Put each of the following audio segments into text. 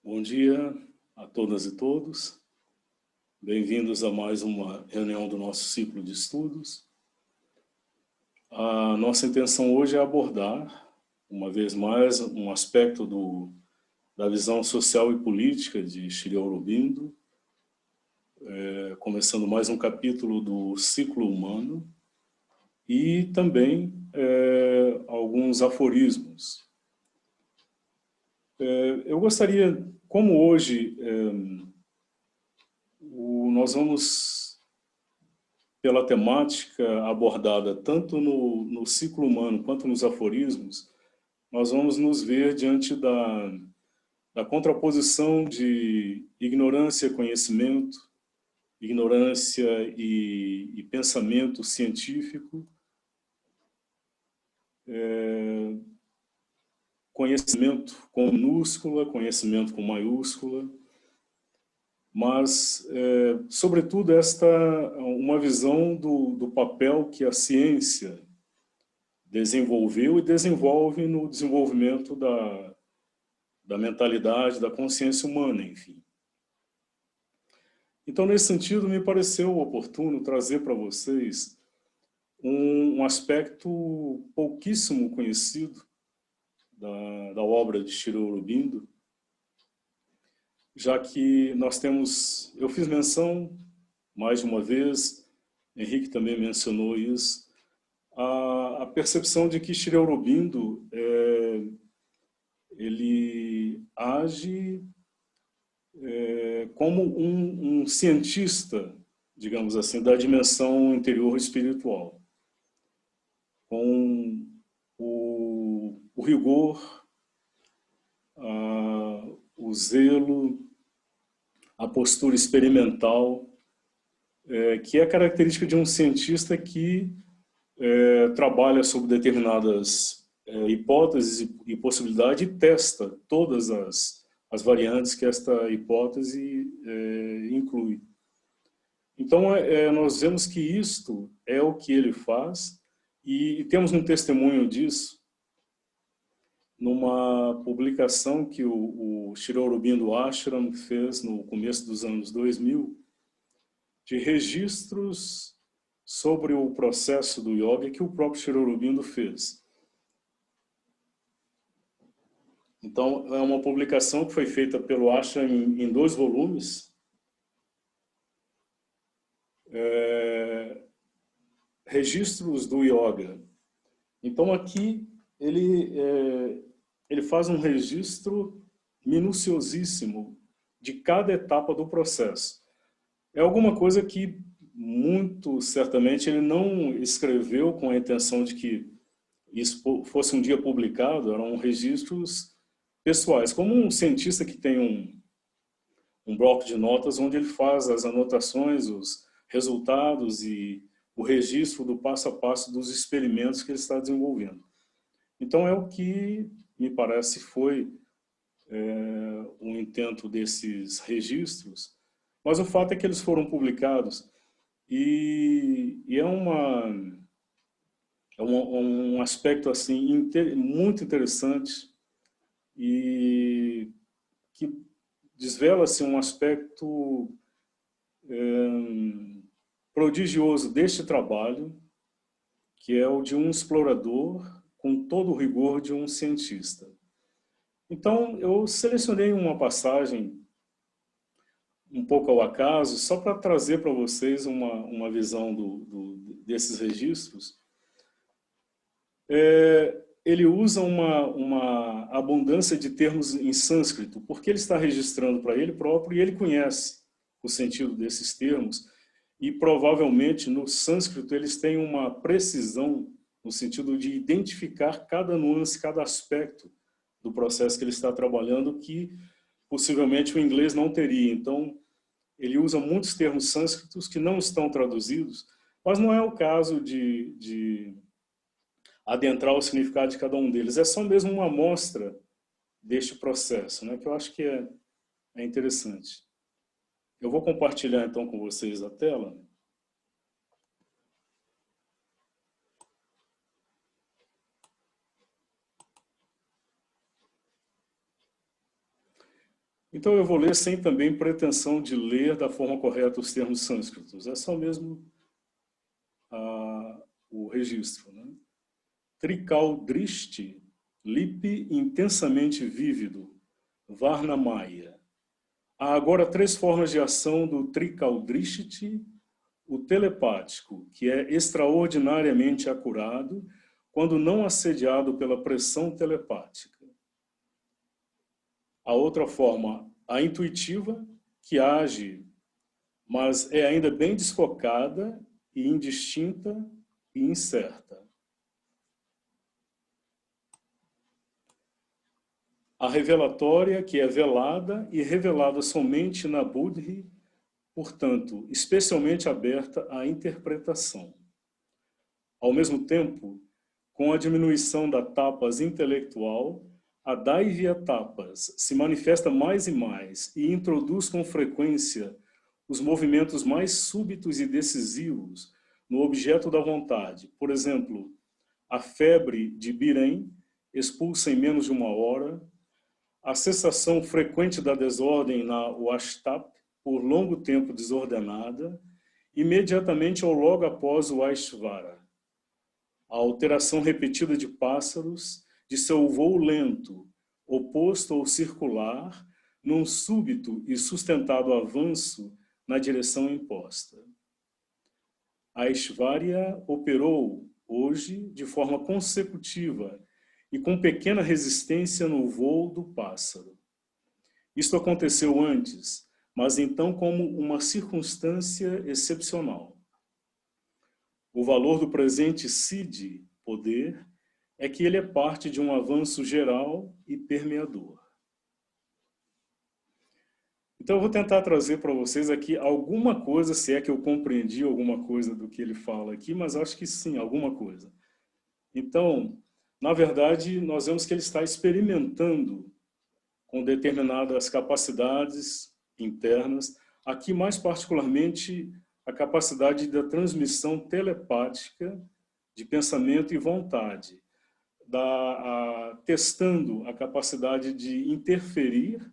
Bom dia a todas e todos. Bem-vindos a mais uma reunião do nosso ciclo de estudos. A nossa intenção hoje é abordar, uma vez mais, um aspecto da visão social e política de Shri Aurobindo, começando mais um capítulo do ciclo humano e também alguns aforismos. Eu gostaria, como hoje nós vamos, pela temática abordada tanto no ciclo humano quanto nos aforismos, nós vamos nos ver diante da contraposição de ignorância e conhecimento, ignorância e pensamento científico, conhecimento com minúscula, conhecimento com maiúscula, mas, sobretudo, uma visão do papel que a ciência desenvolveu e desenvolve no desenvolvimento da mentalidade, da consciência humana, enfim. Então, nesse sentido, me pareceu oportuno trazer para vocês um aspecto pouquíssimo conhecido da obra de Shri Aurobindo, já que nós temos, eu fiz menção mais de uma vez, Henrique também mencionou isso, a percepção de que Shri Aurobindo ele age como um cientista, digamos assim, da dimensão interior espiritual, com o rigor, o zelo, a postura experimental, que é característica de um cientista que trabalha sobre determinadas hipóteses e possibilidades e testa todas as variantes que esta hipótese inclui. Então, nós vemos que isto é o que ele faz e temos um testemunho disso numa publicação que o Shri Aurobindo Ashram fez no começo dos anos 2000, de registros sobre o processo do yoga que o próprio Shri Aurobindo fez. Então, é uma publicação que foi feita pelo Ashram em 2 volumes, registros do yoga. Então, aqui ele faz um registro minuciosíssimo de cada etapa do processo. É alguma coisa que, muito certamente, ele não escreveu com a intenção de que isso fosse um dia publicado, eram registros pessoais, como um cientista que tem um bloco de notas onde ele faz as anotações, os resultados e o registro do passo a passo dos experimentos que ele está desenvolvendo. Então, é o que me parece foi o intento desses registros, mas o fato é que eles foram publicados e é um aspecto assim muito interessante e que desvela-se um aspecto prodigioso deste trabalho, que é o de um explorador com todo o rigor de um cientista. Então, eu selecionei uma passagem um pouco ao acaso, só para trazer para vocês uma visão desses registros. Ele usa uma abundância de termos em sânscrito, porque ele está registrando para ele próprio e ele conhece o sentido desses termos, e provavelmente no sânscrito eles têm uma precisão no sentido de identificar cada nuance, cada aspecto do processo que ele está trabalhando, que possivelmente o inglês não teria. Então, ele usa muitos termos sânscritos que não estão traduzidos, mas não é o caso de adentrar o significado de cada um deles. É só mesmo uma amostra deste processo, né, que eu acho que é interessante. Eu vou compartilhar então com vocês a tela. Então eu vou ler sem também pretensão de ler da forma correta os termos sânscritos. É só mesmo o registro, né? Trikaldrishti, lipi intensamente vívido, Varnamaya. Há agora 3 formas de ação do Trikaldrishti: o telepático, que é extraordinariamente acurado quando não assediado pela pressão telepática. A outra forma, a intuitiva, que age, mas é ainda bem desfocada e indistinta e incerta. A revelatória, que é velada e revelada somente na Buddhi, portanto, especialmente aberta à interpretação. Ao mesmo tempo, com a diminuição da tapas intelectual, a Daivya tapas se manifesta mais e mais e introduz com frequência os movimentos mais súbitos e decisivos no objeto da vontade. Por exemplo, a febre de Birem expulsa em menos de 1 hora, a cessação frequente da desordem na Washtap, por longo tempo desordenada, imediatamente ou logo após o Aishvara. A alteração repetida de pássaros, de seu voo lento, oposto ou circular, num súbito e sustentado avanço na direção imposta. A Aishvarya operou hoje de forma consecutiva e com pequena resistência no voo do pássaro. Isto aconteceu antes, mas então como uma circunstância excepcional. O valor do presente Siddhi, poder, é que ele é parte de um avanço geral e permeador. Então eu vou tentar trazer para vocês aqui alguma coisa, se é que eu compreendi alguma coisa do que ele fala aqui, mas acho que sim, alguma coisa. Então, na verdade, nós vemos que ele está experimentando com determinadas capacidades internas, aqui mais particularmente a capacidade da transmissão telepática de pensamento e vontade, testando a capacidade de interferir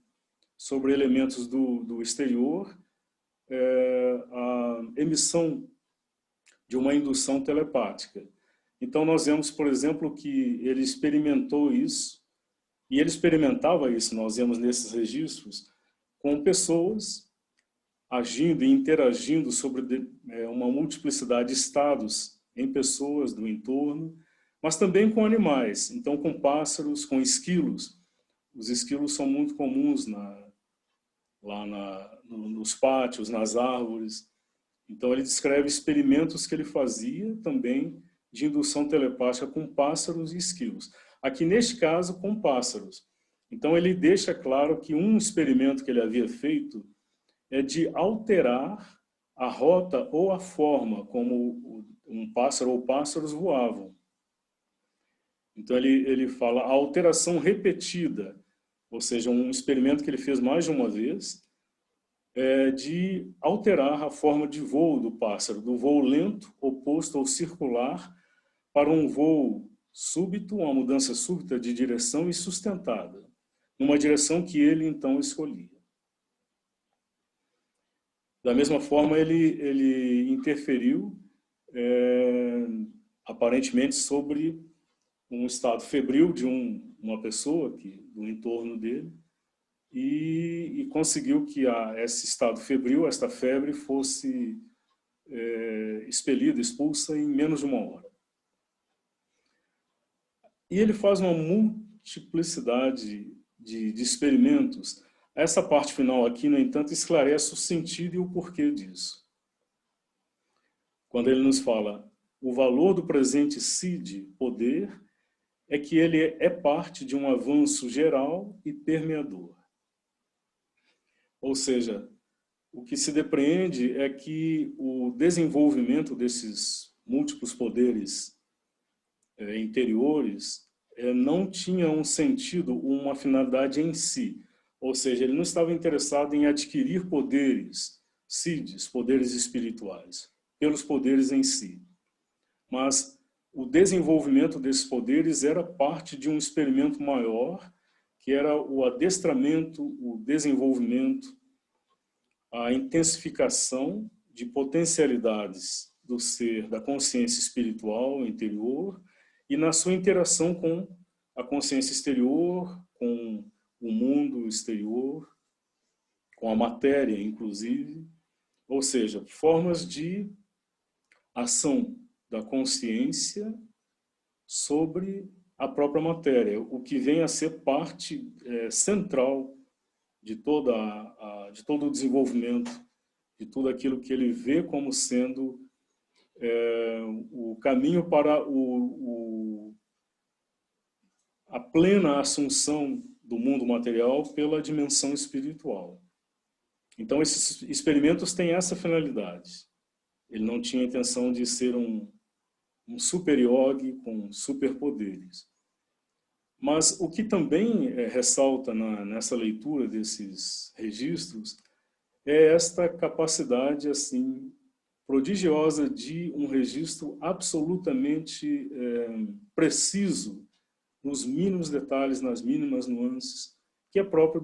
sobre elementos do exterior, a emissão de uma indução telepática. Então nós vemos, por exemplo, que ele experimentou isso, e ele experimentava isso, nós vemos nesses registros, com pessoas agindo e interagindo sobre uma multiplicidade de estados em pessoas do entorno, mas também com animais, então com pássaros, com esquilos. Os esquilos são muito comuns nos pátios, nas árvores. Então ele descreve experimentos que ele fazia também de indução telepática com pássaros e esquilos. Aqui neste caso com pássaros. Então ele deixa claro que um experimento que ele havia feito é de alterar a rota ou a forma como um pássaro ou pássaros voavam. Então ele fala a alteração repetida, ou seja, um experimento que ele fez mais de uma vez, de alterar a forma de voo do pássaro, do voo lento, oposto ou circular, para um voo súbito, uma mudança súbita de direção e sustentada, numa direção que ele então escolhia. Da mesma forma, ele interferiu, aparentemente, sobre um estado febril de uma pessoa do entorno dele, e conseguiu que esse estado febril, esta febre, fosse expelida, expulsa em menos de 1 hora. E ele faz uma multiplicidade de experimentos. Essa parte final aqui, no entanto, esclarece o sentido e o porquê disso. Quando ele nos fala, o valor do presente Siddhi, poder, é que ele é parte de um avanço geral e permeador. Ou seja, o que se depreende é que o desenvolvimento desses múltiplos poderes interiores não tinha um sentido, uma finalidade em si. Ou seja, ele não estava interessado em adquirir poderes, siddhis, poderes espirituais, pelos poderes em si. Mas o desenvolvimento desses poderes era parte de um experimento maior que era o adestramento, o desenvolvimento, a intensificação de potencialidades do ser, da consciência espiritual interior e na sua interação com a consciência exterior, com o mundo exterior, com a matéria, inclusive, ou seja, formas de ação da consciência sobre a própria matéria, o que vem a ser parte central de todo o desenvolvimento, de tudo aquilo que ele vê como sendo o caminho para a plena assunção do mundo material pela dimensão espiritual. Então, esses experimentos têm essa finalidade. Ele não tinha a intenção de ser um super-yogi com superpoderes. Mas o que também ressalta nessa leitura desses registros é esta capacidade assim prodigiosa de um registro absolutamente preciso nos mínimos detalhes, nas mínimas nuances, que é próprio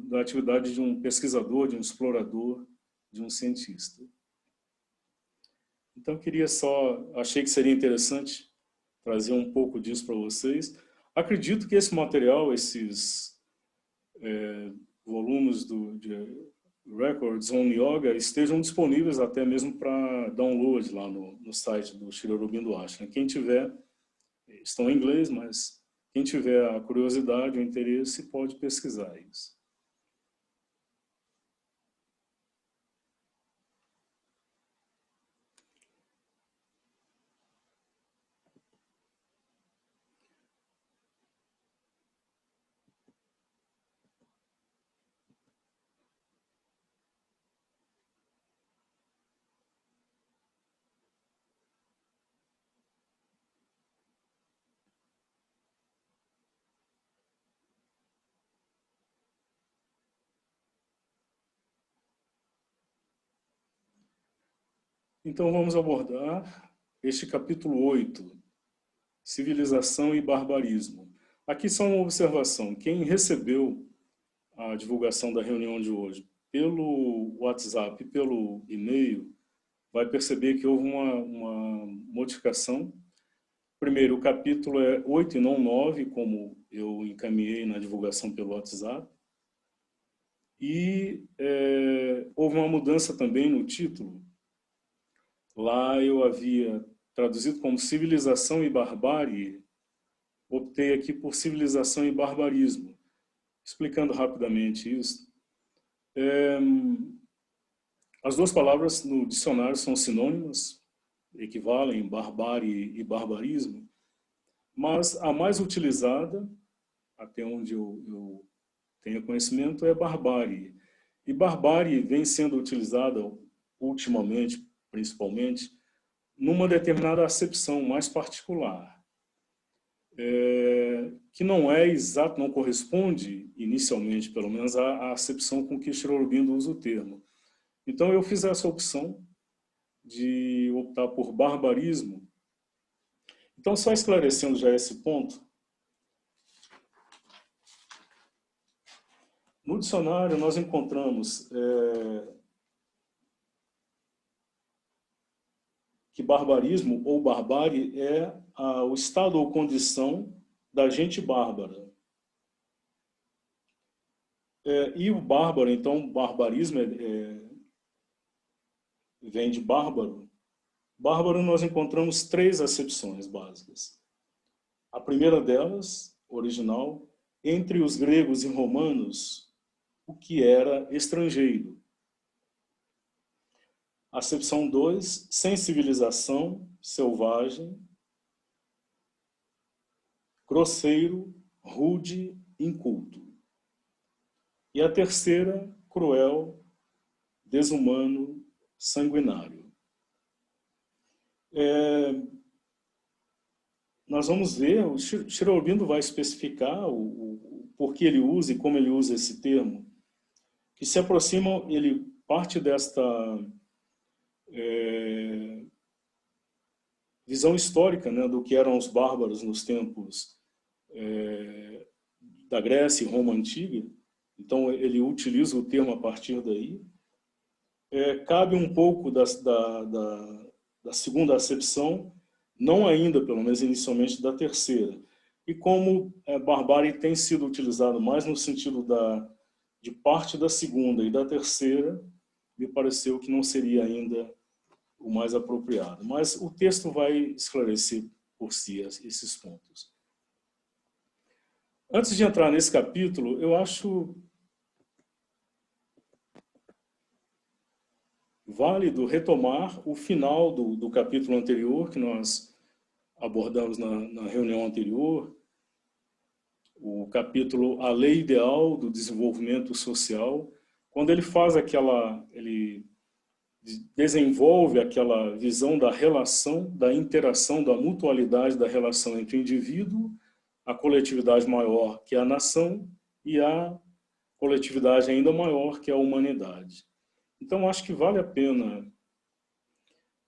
da atividade de um pesquisador, de um explorador, de um cientista. Então, achei que seria interessante trazer um pouco disso para vocês. Acredito que esse material, esses volumes de Records on Yoga, estejam disponíveis até mesmo para download lá no site do Sri Aurobindo Ashram. Quem tiver, estão em inglês, mas quem tiver a curiosidade, o interesse, pode pesquisar isso. Então vamos abordar este capítulo 8, Civilização e Barbarismo. Aqui só uma observação. Quem recebeu a divulgação da reunião de hoje pelo WhatsApp e pelo e-mail vai perceber que houve uma modificação. Primeiro, o capítulo é 8 e não 9, como eu encaminhei na divulgação pelo WhatsApp. E houve uma mudança também no título. Lá eu havia traduzido como Civilização e Barbárie, optei aqui por Civilização e Barbarismo. Explicando rapidamente isso, as duas palavras no dicionário são sinônimas, equivalem barbárie e barbarismo, mas a mais utilizada, até onde eu tenho conhecimento, é barbárie. E barbárie vem sendo utilizada ultimamente, principalmente, numa determinada acepção mais particular, que não é exato, não corresponde, inicialmente, pelo menos, à acepção com que Sri Aurobindo usa o termo. Então, eu fiz essa opção de optar por barbarismo. Então, só esclarecendo já esse ponto, no dicionário nós encontramos que barbarismo ou barbárie é o estado ou condição da gente bárbara. E o bárbaro, então, barbarismo vem de bárbaro. Bárbaro nós encontramos 3 acepções básicas. A primeira delas, original, entre os gregos e romanos, o que era estrangeiro. Acepção 2, sem civilização, selvagem, grosseiro, rude, inculto. E a terceira, cruel, desumano, sanguinário. Nós vamos ver, o Sri Aurobindo vai especificar o porquê ele usa e como ele usa esse termo, que se aproximam, ele parte desta visão histórica, né, do que eram os bárbaros nos tempos da Grécia e Roma Antiga, então ele utiliza o termo a partir daí. Cabe um pouco da segunda acepção, não ainda, pelo menos inicialmente, da terceira. E como barbárie tem sido utilizado mais no sentido de parte da segunda e da terceira, me pareceu que não seria ainda o mais apropriado. Mas o texto vai esclarecer por si esses pontos. Antes de entrar nesse capítulo, eu acho válido retomar o final do capítulo anterior, que nós abordamos na reunião anterior, o capítulo A Lei Ideal do Desenvolvimento Social, quando ele faz ele desenvolve aquela visão da relação, da interação, da mutualidade da relação entre o indivíduo, a coletividade maior, que é a nação, e a coletividade ainda maior, que é a humanidade. Então, acho que vale a pena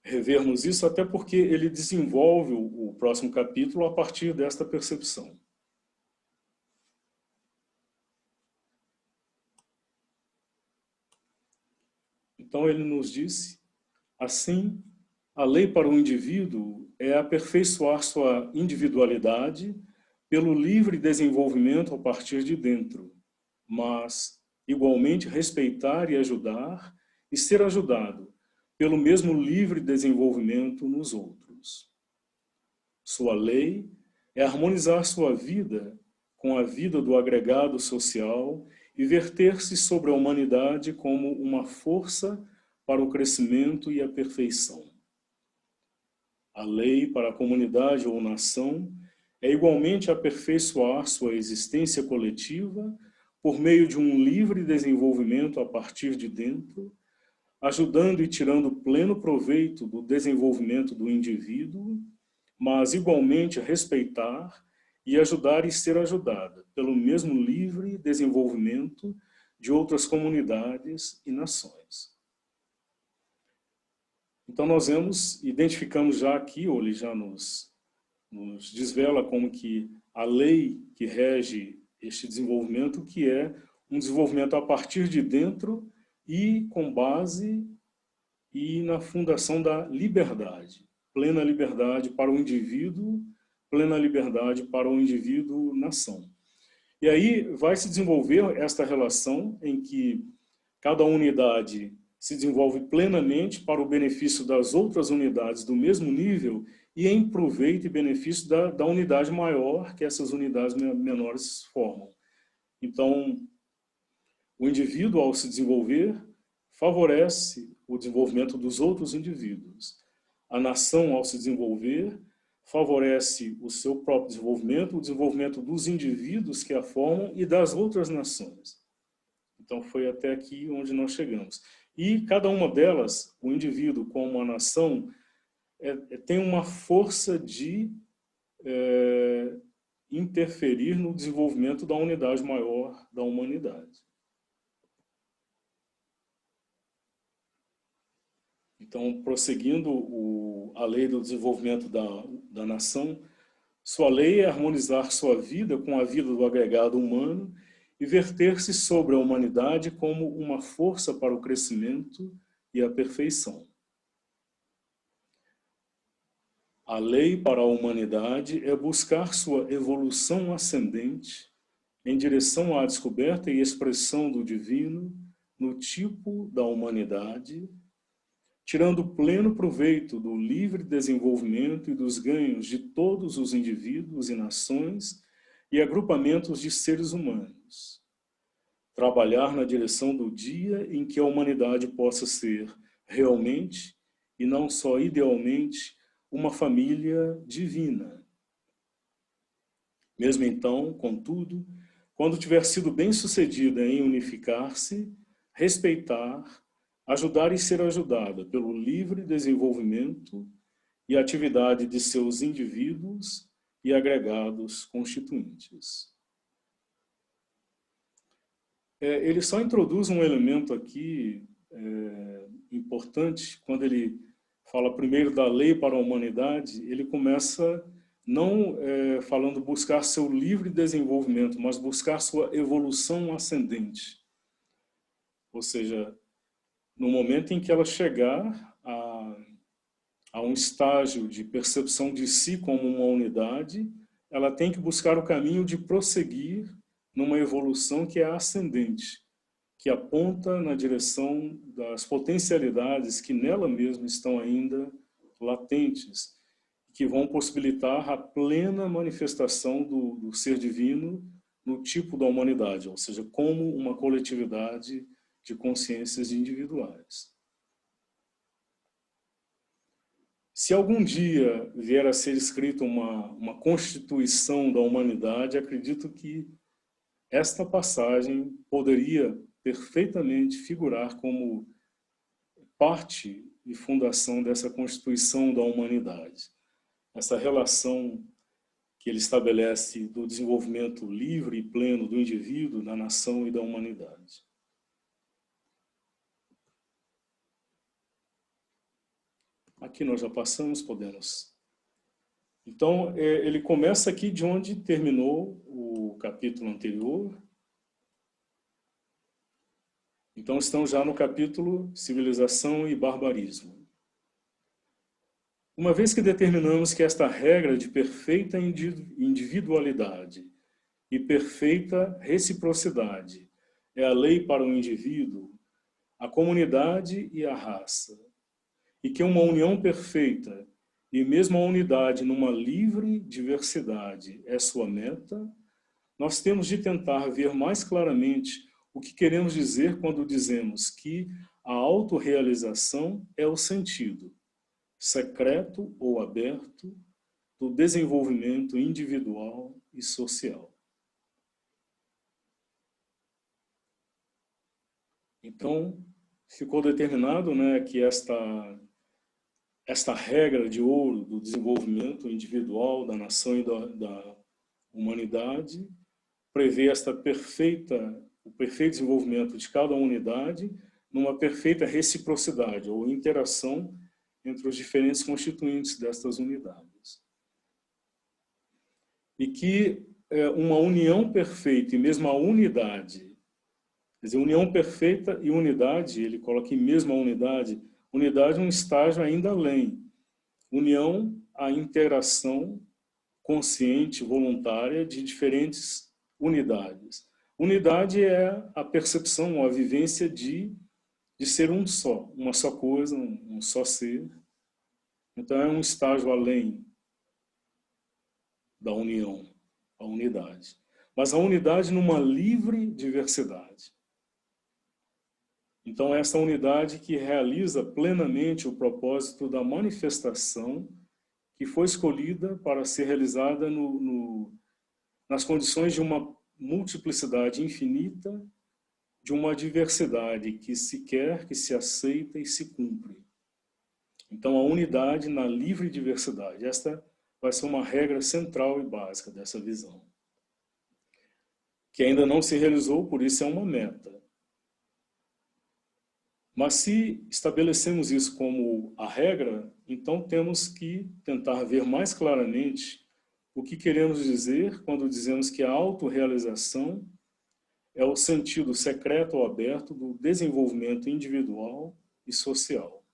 revermos isso, até porque ele desenvolve o próximo capítulo a partir desta percepção. Então, ele nos disse, assim, a lei para o indivíduo é aperfeiçoar sua individualidade pelo livre desenvolvimento a partir de dentro, mas, igualmente, respeitar e ajudar e ser ajudado pelo mesmo livre desenvolvimento nos outros. Sua lei é harmonizar sua vida com a vida do agregado social e verter-se sobre a humanidade como uma força para o crescimento e a perfeição. A lei para a comunidade ou nação é igualmente aperfeiçoar sua existência coletiva por meio de um livre desenvolvimento a partir de dentro, ajudando e tirando pleno proveito do desenvolvimento do indivíduo, mas igualmente respeitar e ajudar e ser ajudada pelo mesmo livre desenvolvimento de outras comunidades e nações. Então nós identificamos já aqui, ou ele já nos desvela como que a lei que rege este desenvolvimento, que é um desenvolvimento a partir de dentro e com base e na fundação da liberdade. Plena liberdade para o indivíduo, plena liberdade para o indivíduo-nação. E aí vai se desenvolver esta relação em que cada unidade se desenvolve plenamente para o benefício das outras unidades do mesmo nível e em proveito e benefício da unidade maior que essas unidades menores formam. Então, o indivíduo, ao se desenvolver, favorece o desenvolvimento dos outros indivíduos. A nação, ao se desenvolver, favorece o seu próprio desenvolvimento, o desenvolvimento dos indivíduos que a formam e das outras nações. Então, foi até aqui onde nós chegamos. E cada uma delas, o indivíduo como a nação, tem uma força de interferir no desenvolvimento da unidade maior da humanidade. Então, prosseguindo a lei do desenvolvimento da nação, sua lei é harmonizar sua vida com a vida do agregado humano e verter-se sobre a humanidade como uma força para o crescimento e a perfeição. A lei para a humanidade é buscar sua evolução ascendente em direção à descoberta e expressão do divino no tipo da humanidade, tirando pleno proveito do livre desenvolvimento e dos ganhos de todos os indivíduos e nações e agrupamentos de seres humanos. Trabalhar na direção do dia em que a humanidade possa ser realmente, e não só idealmente, uma família divina. Mesmo então, contudo, quando tiver sido bem-sucedida em unificar-se, respeitar, ajudar e ser ajudada pelo livre desenvolvimento e atividade de seus indivíduos e agregados constituintes. Ele só introduz um elemento aqui importante, quando ele fala primeiro da lei para a humanidade, ele começa não falando buscar seu livre desenvolvimento, mas buscar sua evolução ascendente. Ou seja, no momento em que ela chegar a um estágio de percepção de si como uma unidade, ela tem que buscar o caminho de prosseguir numa evolução que é ascendente, que aponta na direção das potencialidades que nela mesma estão ainda latentes, que vão possibilitar a plena manifestação do ser divino no tipo da humanidade, ou seja, como uma coletividade de consciências individuais. Se algum dia vier a ser escrita uma constituição da humanidade, acredito que esta passagem poderia perfeitamente figurar como parte e fundação dessa constituição da humanidade. Essa relação que ele estabelece do desenvolvimento livre e pleno do indivíduo, da nação e da humanidade. Aqui nós já passamos, podemos. Então, ele começa aqui de onde terminou o capítulo anterior. Então, estamos já no capítulo Civilização e Barbarismo. Uma vez que determinamos que esta regra de perfeita individualidade e perfeita reciprocidade é a lei para o indivíduo, a comunidade e a raça, e que uma união perfeita e mesmo a unidade numa livre diversidade é sua meta, nós temos de tentar ver mais claramente o que queremos dizer quando dizemos que a autorrealização é o sentido, secreto ou aberto, do desenvolvimento individual e social. Então, ficou determinado, né, que esta regra de ouro do desenvolvimento individual da nação e da humanidade prevê o perfeito desenvolvimento de cada unidade numa perfeita reciprocidade ou interação entre os diferentes constituintes destas unidades. E que uma união perfeita e mesmo a unidade, quer dizer, união perfeita e unidade, ele coloca em mesma unidade, unidade é um estágio ainda além. União, a interação consciente, voluntária de diferentes unidades. Unidade é a percepção, a vivência de ser um só, uma só coisa, um só ser. Então é um estágio além da união, a unidade. Mas a unidade numa livre diversidade. Então, essa unidade que realiza plenamente o propósito da manifestação que foi escolhida para ser realizada nas condições de uma multiplicidade infinita, de uma diversidade que se quer, que se aceita e se cumpre. Então, a unidade na livre diversidade. Esta vai ser uma regra central e básica dessa visão. Que ainda não se realizou, por isso é uma meta. Mas se estabelecemos isso como a regra, então temos que tentar ver mais claramente o que queremos dizer quando dizemos que a autorrealização é o sentido secreto ou aberto do desenvolvimento individual e social.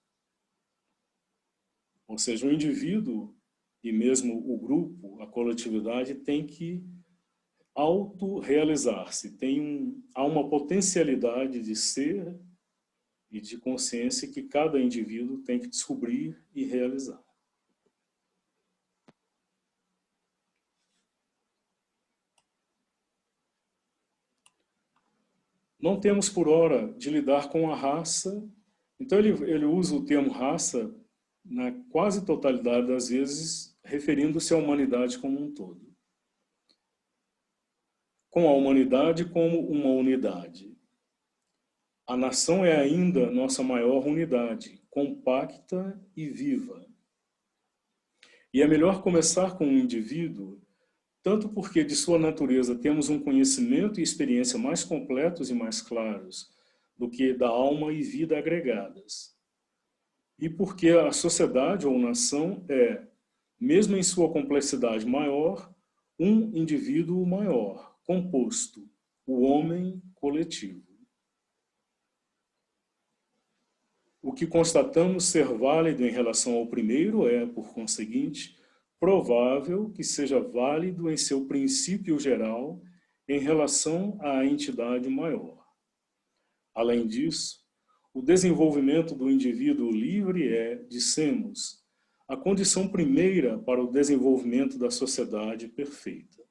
Ou seja, o indivíduo e mesmo o grupo, a coletividade, tem que autorrealizar-se. Há uma potencialidade de ser e de consciência que cada indivíduo tem que descobrir e realizar. Não temos por hora de lidar com a raça, então ele usa o termo raça na quase totalidade das vezes, referindo-se à humanidade como um todo. Com a humanidade como uma unidade. A nação é ainda nossa maior unidade, compacta e viva. E é melhor começar com o indivíduo, tanto porque de sua natureza temos um conhecimento e experiência mais completos e mais claros do que da alma e vida agregadas. E porque a sociedade ou nação é, mesmo em sua complexidade maior, um indivíduo maior, composto, o homem coletivo. O que constatamos ser válido em relação ao primeiro é, por conseguinte, provável que seja válido em seu princípio geral em relação à entidade maior. Além disso, o desenvolvimento do indivíduo livre é, dissemos, a condição primeira para o desenvolvimento da sociedade perfeita.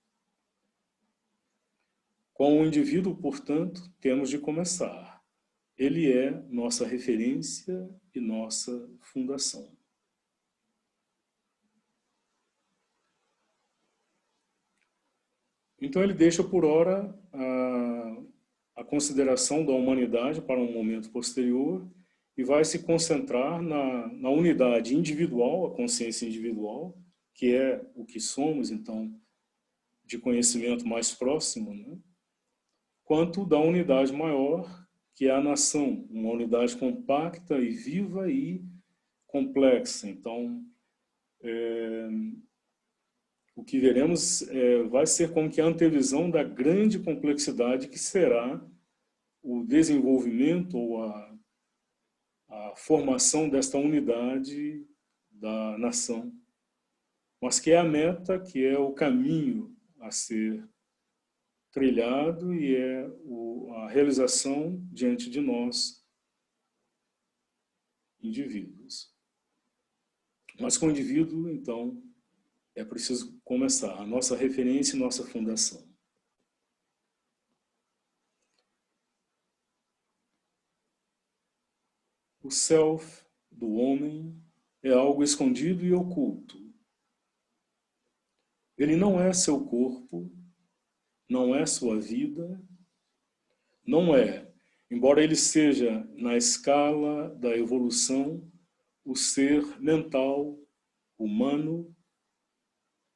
Com o indivíduo, portanto, temos de começar. Ele é nossa referência e nossa fundação. Então ele deixa por hora a consideração da humanidade para um momento posterior e vai se concentrar na unidade individual, a consciência individual, que é o que somos, então, de conhecimento mais próximo, né? Quanto da unidade maior, que é a nação, uma unidade compacta e viva e complexa. Então, o que veremos vai ser como que a antevisão da grande complexidade que será o desenvolvimento ou a formação desta unidade da nação, mas que é a meta, que é o caminho a ser trilhado e é a realização diante de nós, indivíduos. Mas com o indivíduo, então, é preciso começar a nossa referência e nossa fundação. O self do homem é algo escondido e oculto. Ele não é seu corpo, não é sua vida, não é, embora ele seja, na escala da evolução, o ser mental, humano,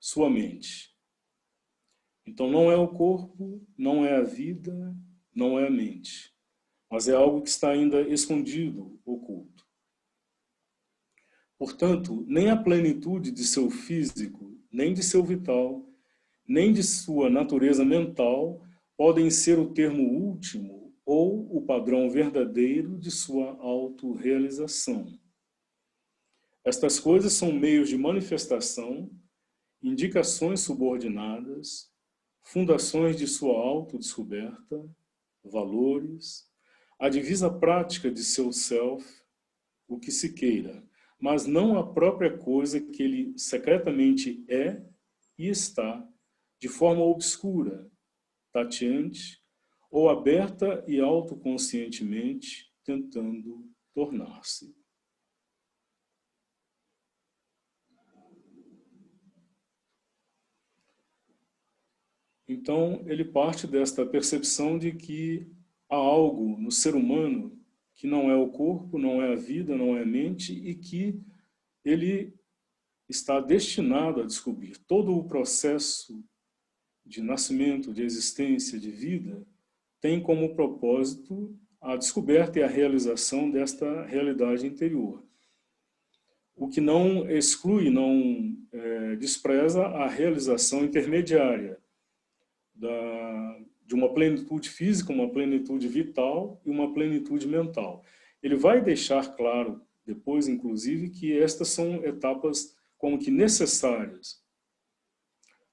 sua mente. Então não é o corpo, não é a vida, não é a mente, mas é algo que está ainda escondido, oculto. Portanto, nem a plenitude de seu físico, nem de seu vital, nem de sua natureza mental podem ser o termo último ou o padrão verdadeiro de sua autorrealização. Estas coisas são meios de manifestação, indicações subordinadas, fundações de sua autodescoberta, valores, a divisa prática de seu self, o que se queira, mas não a própria coisa que ele secretamente é e está, de forma obscura, tateante, ou aberta e autoconscientemente tentando tornar-se. Então, ele parte desta percepção de que há algo no ser humano que não é o corpo, não é a vida, não é a mente, e que ele está destinado a descobrir. Todo o processo de nascimento, de existência, de vida, tem como propósito a descoberta e a realização desta realidade interior. O que não exclui, não despreza a realização intermediária de uma plenitude física, uma plenitude vital e uma plenitude mental. Ele vai deixar claro, depois, inclusive, que estas são etapas como que necessárias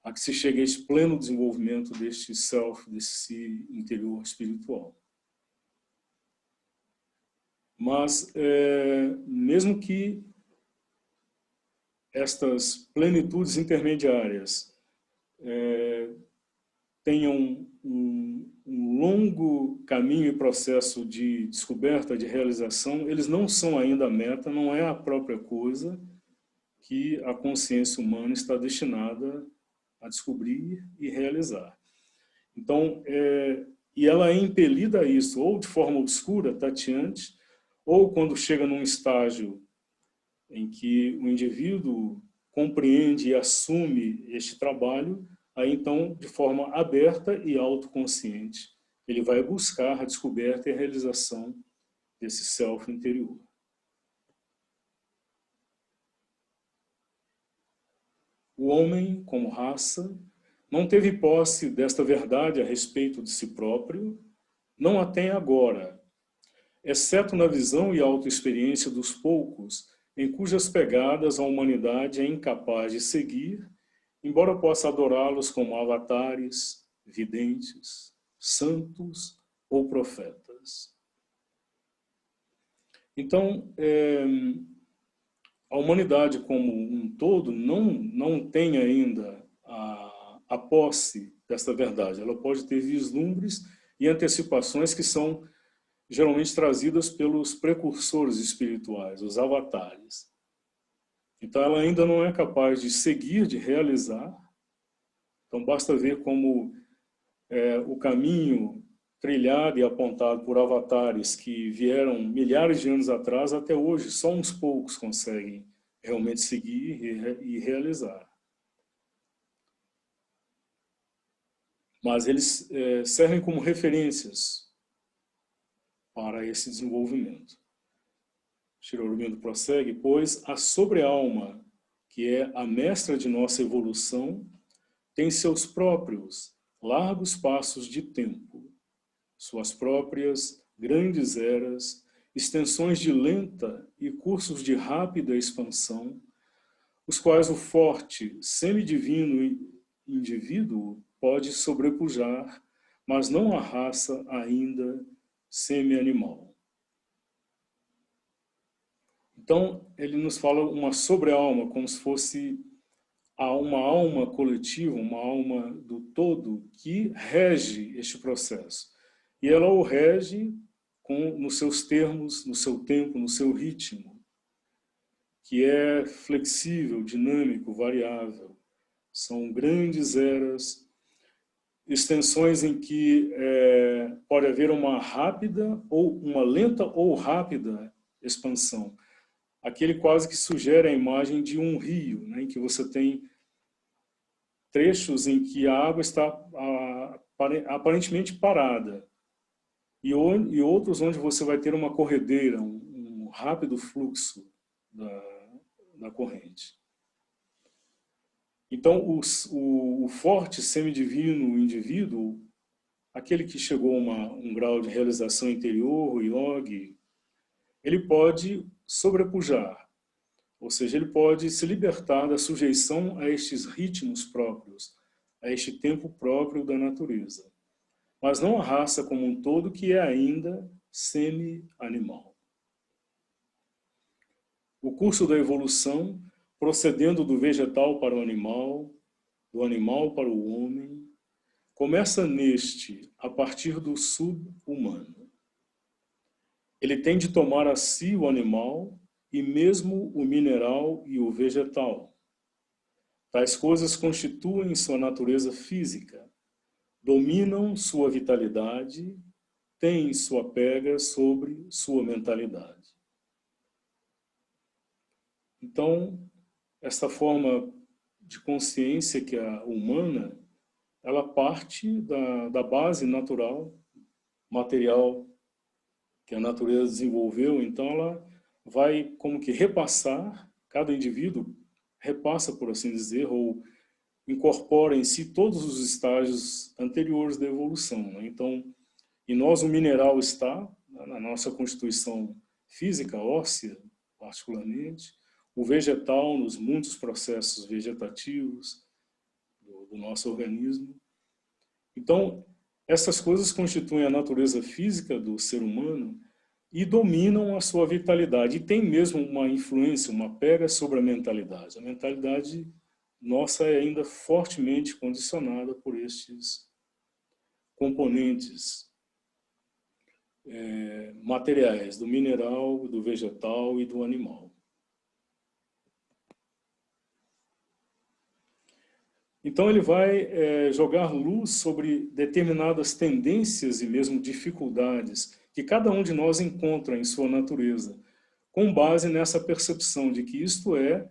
a que se chegue a esse pleno desenvolvimento deste self, desse interior espiritual. Mas, mesmo que estas plenitudes intermediárias tenham um longo caminho e processo de descoberta, de realização, eles não são ainda a meta, não é a própria coisa que a consciência humana está destinada a descobrir e realizar. Então, e ela é impelida a isso, ou de forma obscura, tateante, ou quando chega num estágio em que o indivíduo compreende e assume este trabalho, aí então, de forma aberta e autoconsciente, ele vai buscar a descoberta e a realização desse self interior. O homem, como raça, não teve posse desta verdade a respeito de si próprio, não a tem agora, exceto na visão e autoexperiência dos poucos, em cujas pegadas a humanidade é incapaz de seguir, embora possa adorá-los como avatares, videntes, santos ou profetas. Então, a humanidade como um todo não tem ainda a posse desta verdade. Ela pode ter vislumbres e antecipações que são geralmente trazidas pelos precursores espirituais, os avatares. Então ela ainda não é capaz de seguir, de realizar. Então basta ver como o caminho trilhado e apontado por avatares que vieram milhares de anos atrás, até hoje, só uns poucos conseguem realmente seguir e realizar. Mas eles servem como referências para esse desenvolvimento. Sri Aurobindo prossegue, pois a sobre-alma, que é a mestra de nossa evolução, tem seus próprios largos passos de tempo, suas próprias grandes eras, extensões de lenta e cursos de rápida expansão, os quais o forte, semidivino indivíduo pode sobrepujar, mas não a raça ainda semi-animal. Então, ele nos fala uma sobre-alma, como se fosse uma alma coletiva, uma alma do todo que rege este processo. E ela o rege nos seus termos, no seu tempo, no seu ritmo, que é flexível, dinâmico, variável. São grandes eras, extensões em que pode haver uma rápida ou uma lenta ou rápida expansão. Aquele quase que sugere a imagem de um rio, né, em que você tem trechos em que a água está aparentemente parada e outros onde você vai ter uma corredeira, um rápido fluxo da corrente. Então, o forte semidivino indivíduo, aquele que chegou a um grau de realização interior, o yogi, ele pode sobrepujar, ou seja, ele pode se libertar da sujeição a estes ritmos próprios, a este tempo próprio da natureza, mas não a raça como um todo, que é ainda semi-animal. O curso da evolução, procedendo do vegetal para o animal, do animal para o homem, começa neste a partir do sub-humano. Ele tem de tomar a si o animal e mesmo o mineral e o vegetal. Tais coisas constituem sua natureza física, dominam sua vitalidade, têm sua pega sobre sua mentalidade. Então, essa forma de consciência que é a humana, ela parte da base natural, material, que a natureza desenvolveu. Então ela vai como que repassar, cada indivíduo repassa, por assim dizer, ou incorpora em si todos os estágios anteriores da evolução, né? Então, em nós o mineral está na nossa constituição física, óssea, particularmente, o vegetal nos muitos processos vegetativos do nosso organismo. Então, essas coisas constituem a natureza física do ser humano e dominam a sua vitalidade. E tem mesmo uma influência, uma pega sobre a mentalidade. A mentalidade nossa é ainda fortemente condicionada por estes componentes materiais, do mineral, do vegetal e do animal. Então ele vai jogar luz sobre determinadas tendências e mesmo dificuldades que cada um de nós encontra em sua natureza, com base nessa percepção de que isto é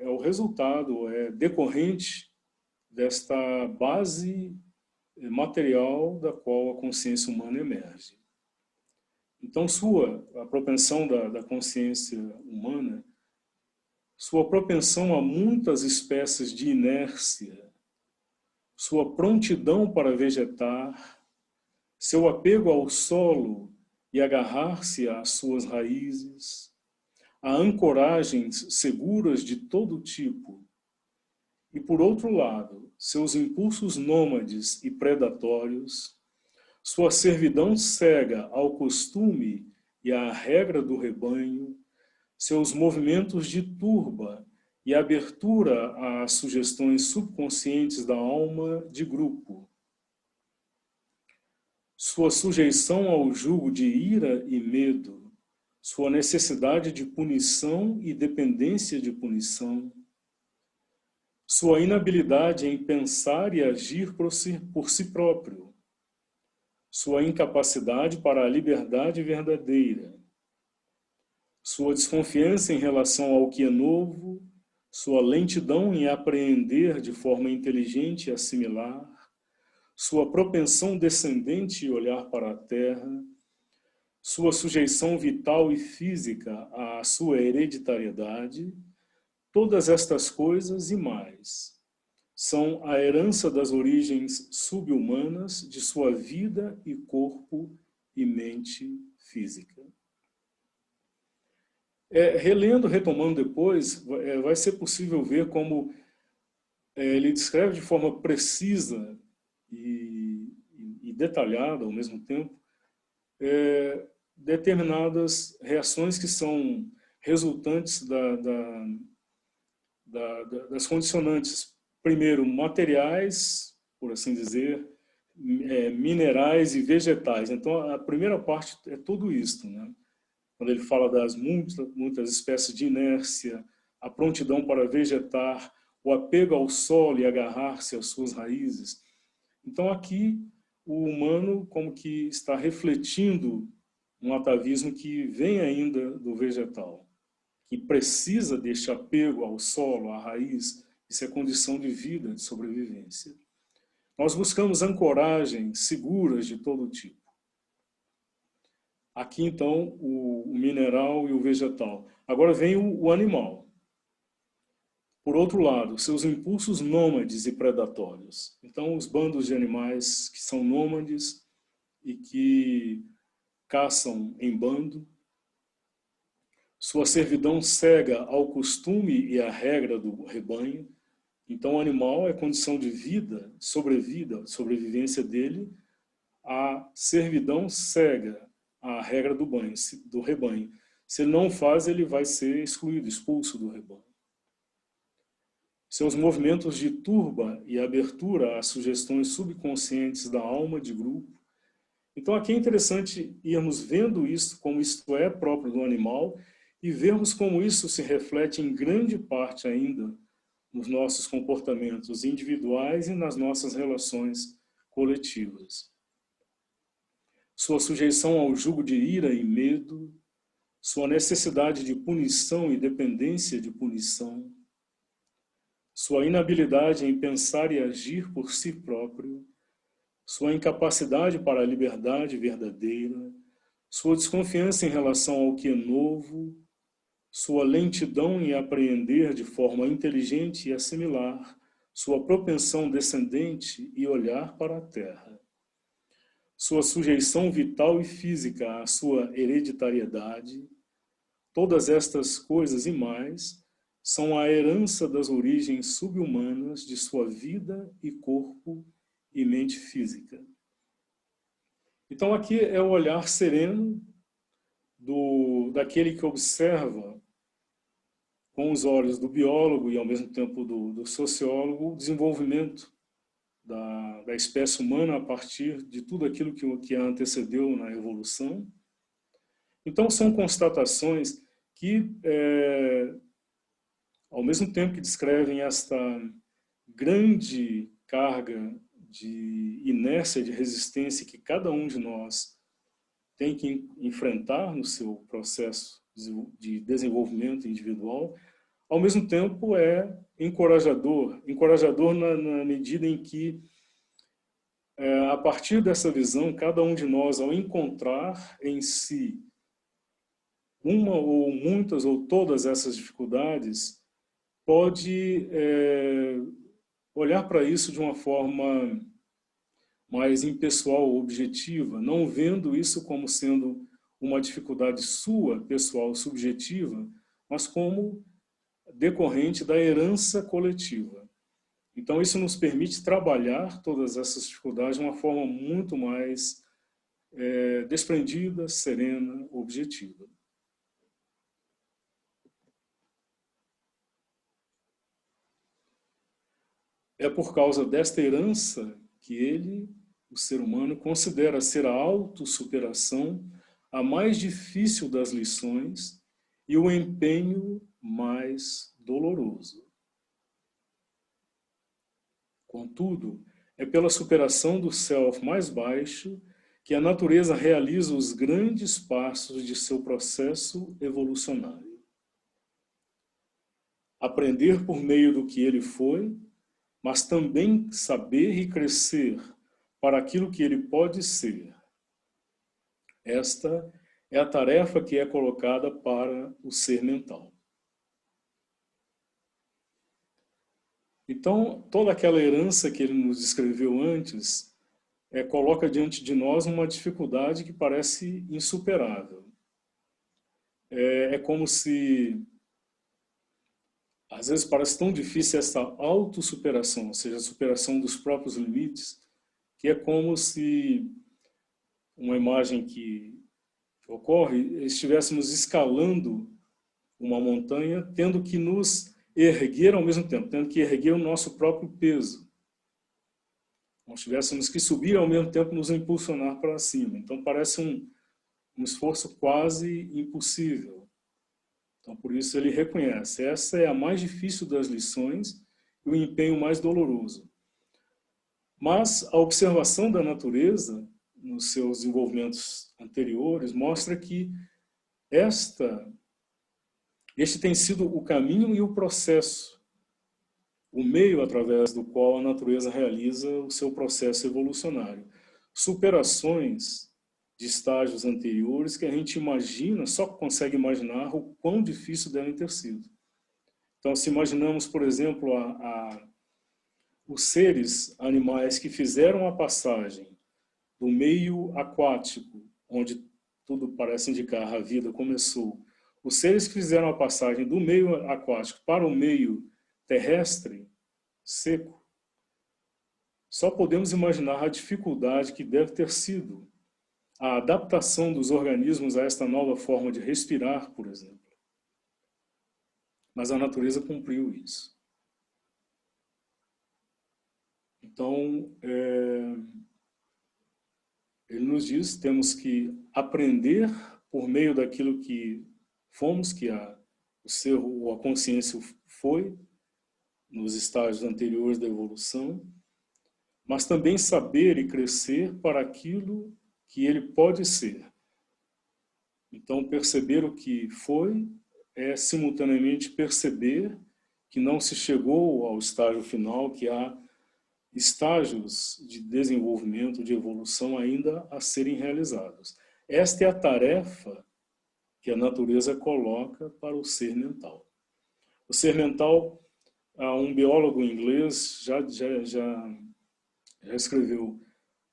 o resultado, é decorrente desta base material da qual a consciência humana emerge. Então a propensão da consciência humana sua propensão a muitas espécies de inércia, sua prontidão para vegetar, seu apego ao solo e agarrar-se às suas raízes, a ancoragens seguras de todo tipo, e, por outro lado, seus impulsos nômades e predatórios, sua servidão cega ao costume e à regra do rebanho, seus movimentos de turba e abertura às sugestões subconscientes da alma de grupo, sua sujeição ao jugo de ira e medo, sua necessidade de punição e dependência de punição, sua inabilidade em pensar e agir por si próprio, sua incapacidade para a liberdade verdadeira, sua desconfiança em relação ao que é novo, sua lentidão em apreender de forma inteligente e assimilar, sua propensão descendente e olhar para a terra, sua sujeição vital e física à sua hereditariedade, todas estas coisas e mais são a herança das origens subhumanas de sua vida e corpo e mente física. Relendo, retomando depois, vai ser possível ver como ele descreve de forma precisa e detalhada ao mesmo tempo determinadas reações que são resultantes das condicionantes, primeiro, materiais, por assim dizer, minerais e vegetais. Então, a primeira parte é tudo isto, né? Quando ele fala das muitas espécies de inércia, a prontidão para vegetar, o apego ao solo e agarrar-se às suas raízes. Então, aqui, o humano como que está refletindo um atavismo que vem ainda do vegetal, que precisa deste apego ao solo, à raiz. Isso é condição de vida, de sobrevivência. Nós buscamos ancoragens seguras de todo tipo. Aqui, então, o mineral e o vegetal. Agora vem o animal. Por outro lado, seus impulsos nômades e predatórios. Então, os bandos de animais que são nômades e que caçam em bando. Sua servidão cega ao costume e à regra do rebanho. Então, o animal é condição de vida, sobrevivência dele. A servidão cega à regra do rebanho. Se ele não faz, ele vai ser excluído, expulso do rebanho. Seus movimentos de turba e abertura às sugestões subconscientes da alma de grupo. Então, aqui é interessante irmos vendo isso, como isto é próprio do animal, e vermos como isso se reflete em grande parte ainda nos nossos comportamentos individuais e nas nossas relações coletivas. Sua sujeição ao jugo de ira e medo, sua necessidade de punição e dependência de punição, sua inabilidade em pensar e agir por si próprio, sua incapacidade para a liberdade verdadeira, sua desconfiança em relação ao que é novo, sua lentidão em apreender de forma inteligente e assimilar, sua propensão descendente e olhar para a terra, sua sujeição vital e física à sua hereditariedade, todas estas coisas e mais são a herança das origens subhumanas de sua vida e corpo e mente física. Então aqui é o olhar sereno daquele que observa com os olhos do biólogo e ao mesmo tempo do sociólogo o desenvolvimento da espécie humana a partir de tudo aquilo que a antecedeu na evolução. Então são constatações que, ao mesmo tempo que descrevem esta grande carga de inércia, de resistência que cada um de nós tem que enfrentar no seu processo de desenvolvimento individual, ao mesmo tempo é encorajador na medida em que, a partir dessa visão, cada um de nós, ao encontrar em si uma ou muitas ou todas essas dificuldades, pode olhar para isso de uma forma mais impessoal, objetiva, não vendo isso como sendo uma dificuldade sua, pessoal, subjetiva, mas como decorrente da herança coletiva. Então, isso nos permite trabalhar todas essas dificuldades de uma forma muito mais desprendida, serena, objetiva. É por causa desta herança que ele, o ser humano, considera ser a autossuperação a mais difícil das lições e o empenho mais doloroso. Contudo, é pela superação do self mais baixo que a natureza realiza os grandes passos de seu processo evolucionário. Aprender por meio do que ele foi, mas também saber e crescer para aquilo que ele pode ser. Esta é a tarefa que é colocada para o ser mental. Então, toda aquela herança que ele nos descreveu antes, coloca diante de nós uma dificuldade que parece insuperável. É como se, às vezes parece tão difícil essa autossuperação, ou seja, a superação dos próprios limites, que é como se, uma imagem que ocorre, estivéssemos escalando uma montanha, tendo que nos erguer ao mesmo tempo, tendo que erguer o nosso próprio peso. Nós tivéssemos que subir ao mesmo tempo nos impulsionar para cima. Então parece um esforço quase impossível. Então por isso ele reconhece, essa é a mais difícil das lições e o empenho mais doloroso. Mas a observação da natureza, nos seus desenvolvimentos anteriores, mostra que este tem sido o caminho e o processo, o meio através do qual a natureza realiza o seu processo evolucionário. Superações de estágios anteriores que a gente imagina, só consegue imaginar o quão difícil devem ter sido. Então, se imaginamos, por exemplo, os seres animais que fizeram a passagem do meio aquático, onde tudo parece indicar a vida começou, os seres que fizeram a passagem do meio aquático para o meio terrestre, seco, só podemos imaginar a dificuldade que deve ter sido a adaptação dos organismos a esta nova forma de respirar, por exemplo. Mas a natureza cumpriu isso. Então, ele nos diz que temos que aprender por meio daquilo que fomos, que o ser ou a consciência foi, nos estágios anteriores da evolução, mas também saber e crescer para aquilo que ele pode ser. Então, perceber o que foi é simultaneamente perceber que não se chegou ao estágio final, que há estágios de desenvolvimento, de evolução ainda a serem realizados. Esta é a tarefa que a natureza coloca para o ser mental. O ser mental, um biólogo inglês já escreveu,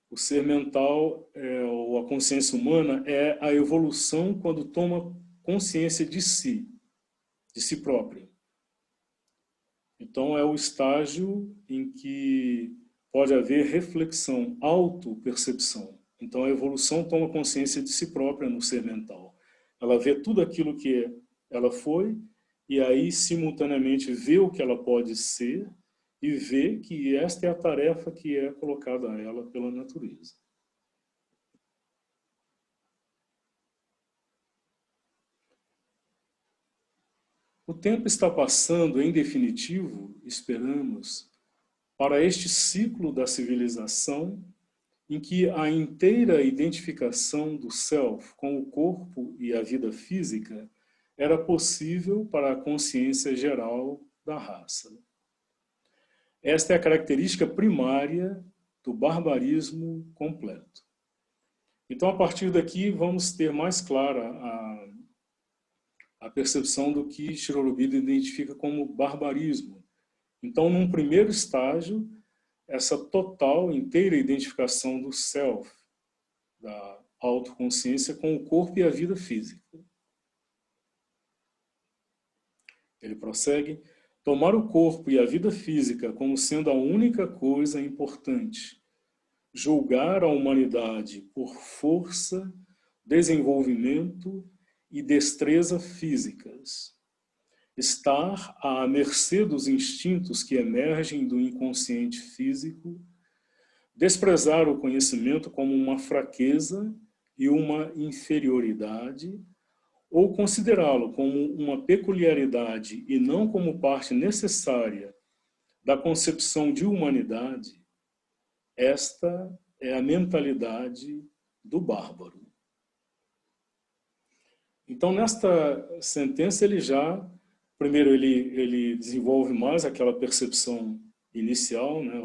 o ser mental, ou a consciência humana, é a evolução quando toma consciência de si próprio. Então é o estágio em que pode haver reflexão, autopercepção. Então a evolução toma consciência de si própria no ser mental. Ela vê tudo aquilo que ela foi e aí simultaneamente vê o que ela pode ser e vê que esta é a tarefa que é colocada a ela pela natureza. O tempo está passando, em definitivo, esperamos, para este ciclo da civilização em que a inteira identificação do self com o corpo e a vida física era possível para a consciência geral da raça. Esta é a característica primária do barbarismo completo. Então, a partir daqui, vamos ter mais clara a percepção do que Shri Aurobindo identifica como barbarismo. Então, num primeiro estágio, essa total, inteira identificação do self, da autoconsciência com o corpo e a vida física. Ele prossegue: tomar o corpo e a vida física como sendo a única coisa importante, julgar a humanidade por força, desenvolvimento e destreza físicas, estar à mercê dos instintos que emergem do inconsciente físico, desprezar o conhecimento como uma fraqueza e uma inferioridade, ou considerá-lo como uma peculiaridade e não como parte necessária da concepção de humanidade, esta é a mentalidade do bárbaro. Então, nesta sentença, primeiro, ele desenvolve mais aquela percepção inicial, né,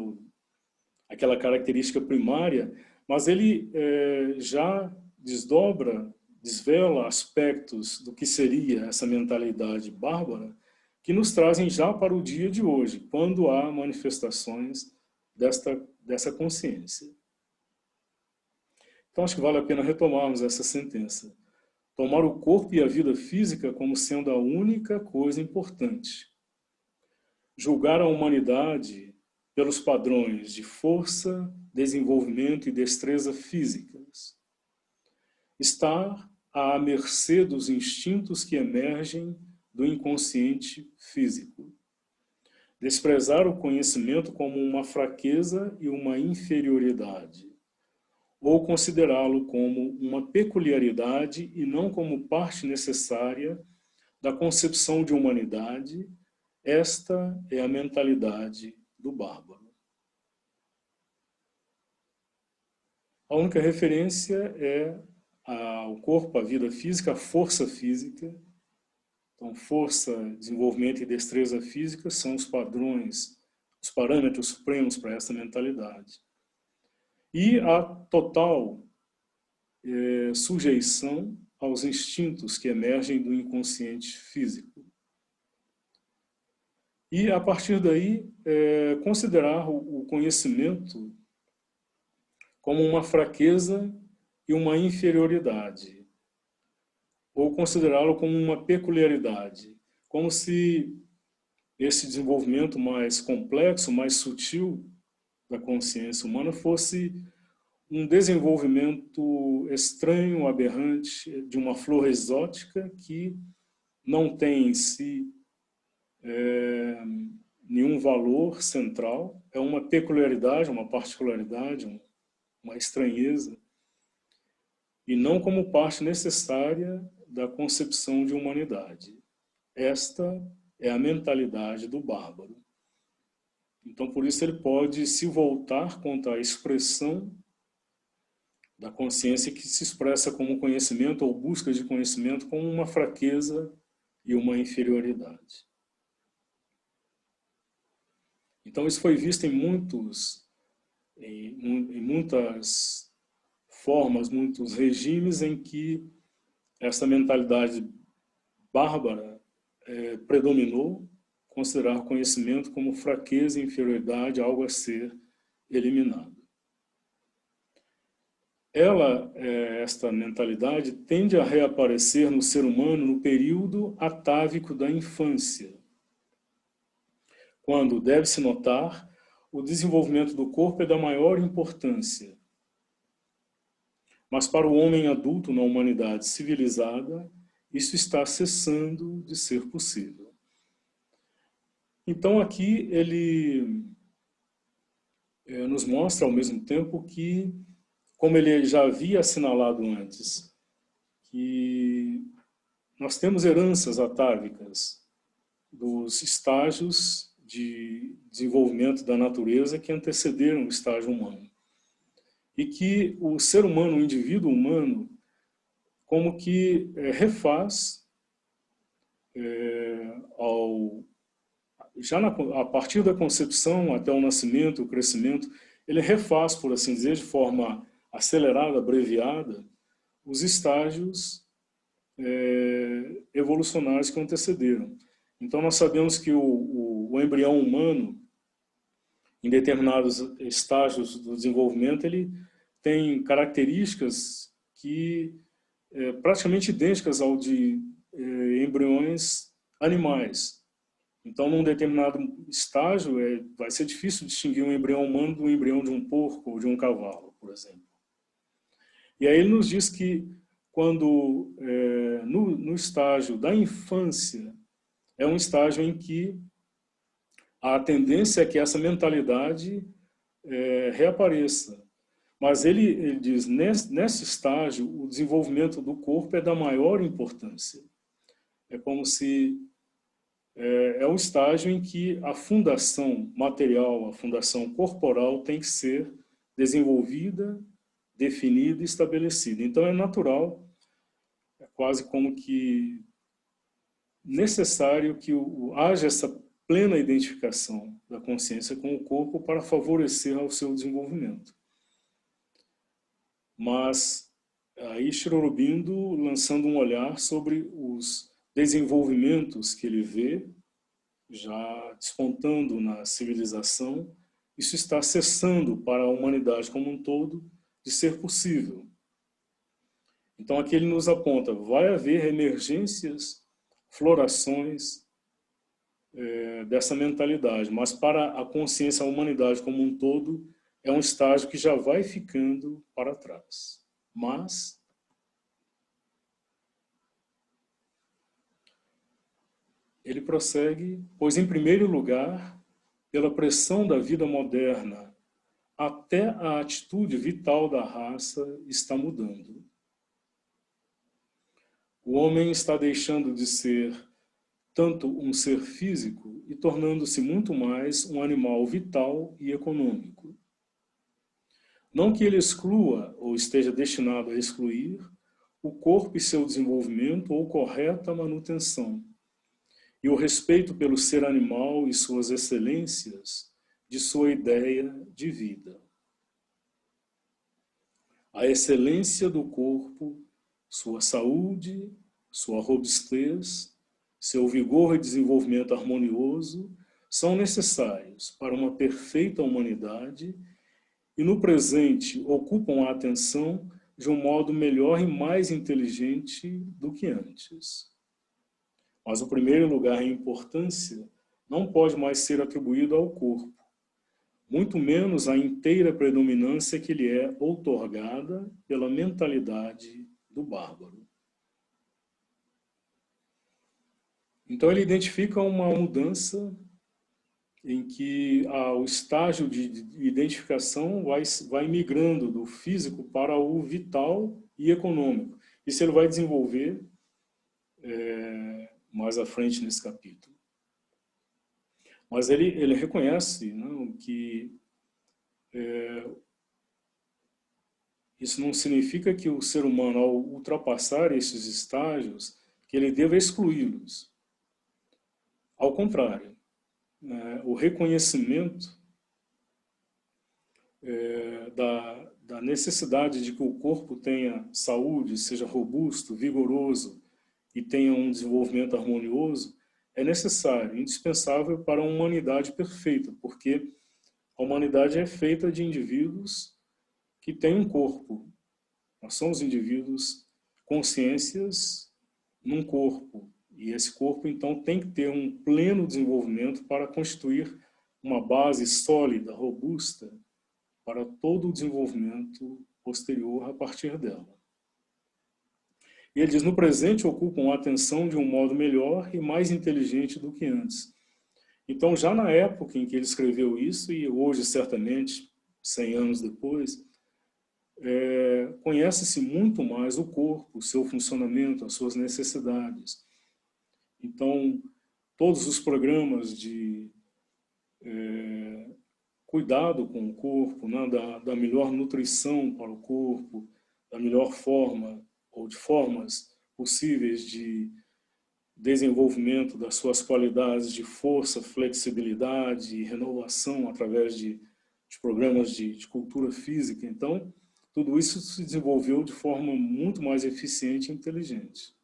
aquela característica primária, mas ele já desvela aspectos do que seria essa mentalidade bárbara, que nos trazem já para o dia de hoje, quando há manifestações dessa consciência. Então, acho que vale a pena retomarmos essa sentença. Tomar o corpo e a vida física como sendo a única coisa importante. Julgar a humanidade pelos padrões de força, desenvolvimento e destreza físicas. Estar à mercê dos instintos que emergem do inconsciente físico. Desprezar o conhecimento como uma fraqueza e uma inferioridade, ou considerá-lo como uma peculiaridade e não como parte necessária da concepção de humanidade, esta é a mentalidade do bárbaro. A única referência é ao corpo, a vida física, a força física. Então, força, desenvolvimento e destreza física são os padrões, os parâmetros supremos para essa mentalidade. E a total sujeição aos instintos que emergem do inconsciente físico. E, a partir daí, considerar o conhecimento como uma fraqueza e uma inferioridade, ou considerá-lo como uma peculiaridade, como se esse desenvolvimento mais complexo, mais sutil da consciência humana fosse um desenvolvimento estranho, aberrante, de uma flor exótica que não tem em si nenhum valor central, é uma peculiaridade, uma particularidade, uma estranheza, e não como parte necessária da concepção de humanidade. Esta é a mentalidade do bárbaro. Então, por isso, ele pode se voltar contra a expressão da consciência que se expressa como conhecimento ou busca de conhecimento como uma fraqueza e uma inferioridade. Então, isso foi visto em muitas formas, muitos regimes em que essa mentalidade bárbara predominou, considerar o conhecimento como fraqueza e inferioridade, algo a ser eliminado. Esta mentalidade tende a reaparecer no ser humano no período atávico da infância, quando deve-se notar o desenvolvimento do corpo é da maior importância. Mas para o homem adulto na humanidade civilizada, isso está cessando de ser possível. Então aqui ele nos mostra ao mesmo tempo que, como ele já havia assinalado antes, que nós temos heranças atávicas dos estágios de desenvolvimento da natureza que antecederam o estágio humano. E que o ser humano, o indivíduo humano, como que refaz, a partir da concepção até o nascimento, o crescimento, ele refaz, por assim dizer, de forma acelerada, abreviada, os estágios evolucionários que o antecederam. Então, nós sabemos que o embrião humano, em determinados estágios do desenvolvimento, ele tem características que praticamente idênticas ao de embriões animais. Então, num determinado estágio, vai ser difícil distinguir um embrião humano do embrião de um porco ou de um cavalo, por exemplo. E aí ele nos diz que quando no estágio da infância, é um estágio em que a tendência é que essa mentalidade reapareça. Mas ele diz, nesse estágio, o desenvolvimento do corpo é da maior importância. É como se é o estágio em que a fundação material, a fundação corporal tem que ser desenvolvida, definida e estabelecida. Então é natural, é quase como que necessário que haja essa plena identificação da consciência com o corpo para favorecer ao seu desenvolvimento. Mas aí Sri Aurobindo lançando um olhar sobre os desenvolvimentos que ele vê já despontando na civilização, isso está cessando para a humanidade como um todo de ser possível. Então aqui ele nos aponta, vai haver emergências, florações dessa mentalidade, mas para a consciência, a humanidade como um todo, é um estágio que já vai ficando para trás. Mas ele prossegue, pois em primeiro lugar, pela pressão da vida moderna, até a atitude vital da raça está mudando. O homem está deixando de ser tanto um ser físico e tornando-se muito mais um animal vital e econômico. Não que ele exclua ou esteja destinado a excluir o corpo e seu desenvolvimento ou correta manutenção, e o respeito pelo ser animal e suas excelências de sua ideia de vida. A excelência do corpo, sua saúde, sua robustez, seu vigor e desenvolvimento harmonioso são necessários para uma perfeita humanidade e no presente ocupam a atenção de um modo melhor e mais inteligente do que antes. Mas o primeiro lugar em importância não pode mais ser atribuído ao corpo, muito menos a inteira predominância que lhe é outorgada pela mentalidade do bárbaro. Então ele identifica uma mudança em que o estágio de identificação vai migrando do físico para o vital e econômico. Isso ele vai desenvolver mais à frente nesse capítulo. Mas ele reconhece, não, que isso não significa que o ser humano, ao ultrapassar esses estágios, que ele deva excluí-los. Ao contrário, o reconhecimento da necessidade de que o corpo tenha saúde, seja robusto, vigoroso e tenha um desenvolvimento harmonioso, é necessário, indispensável para uma humanidade perfeita, porque a humanidade é feita de indivíduos que têm um corpo. Nós somos indivíduos, consciências num corpo. E esse corpo, então, tem que ter um pleno desenvolvimento para constituir uma base sólida, robusta, para todo o desenvolvimento posterior a partir dela. E ele diz, no presente ocupam a atenção de um modo melhor e mais inteligente do que antes. Então, já na época em que ele escreveu isso, e hoje, certamente, 100 anos depois, conhece-se muito mais o corpo, o seu funcionamento, as suas necessidades. Então, todos os programas de cuidado com o corpo, né, da melhor nutrição para o corpo, da melhor forma, ou de formas possíveis de desenvolvimento das suas qualidades de força, flexibilidade e renovação através de programas de cultura física. Então, tudo isso se desenvolveu de forma muito mais eficiente e inteligente.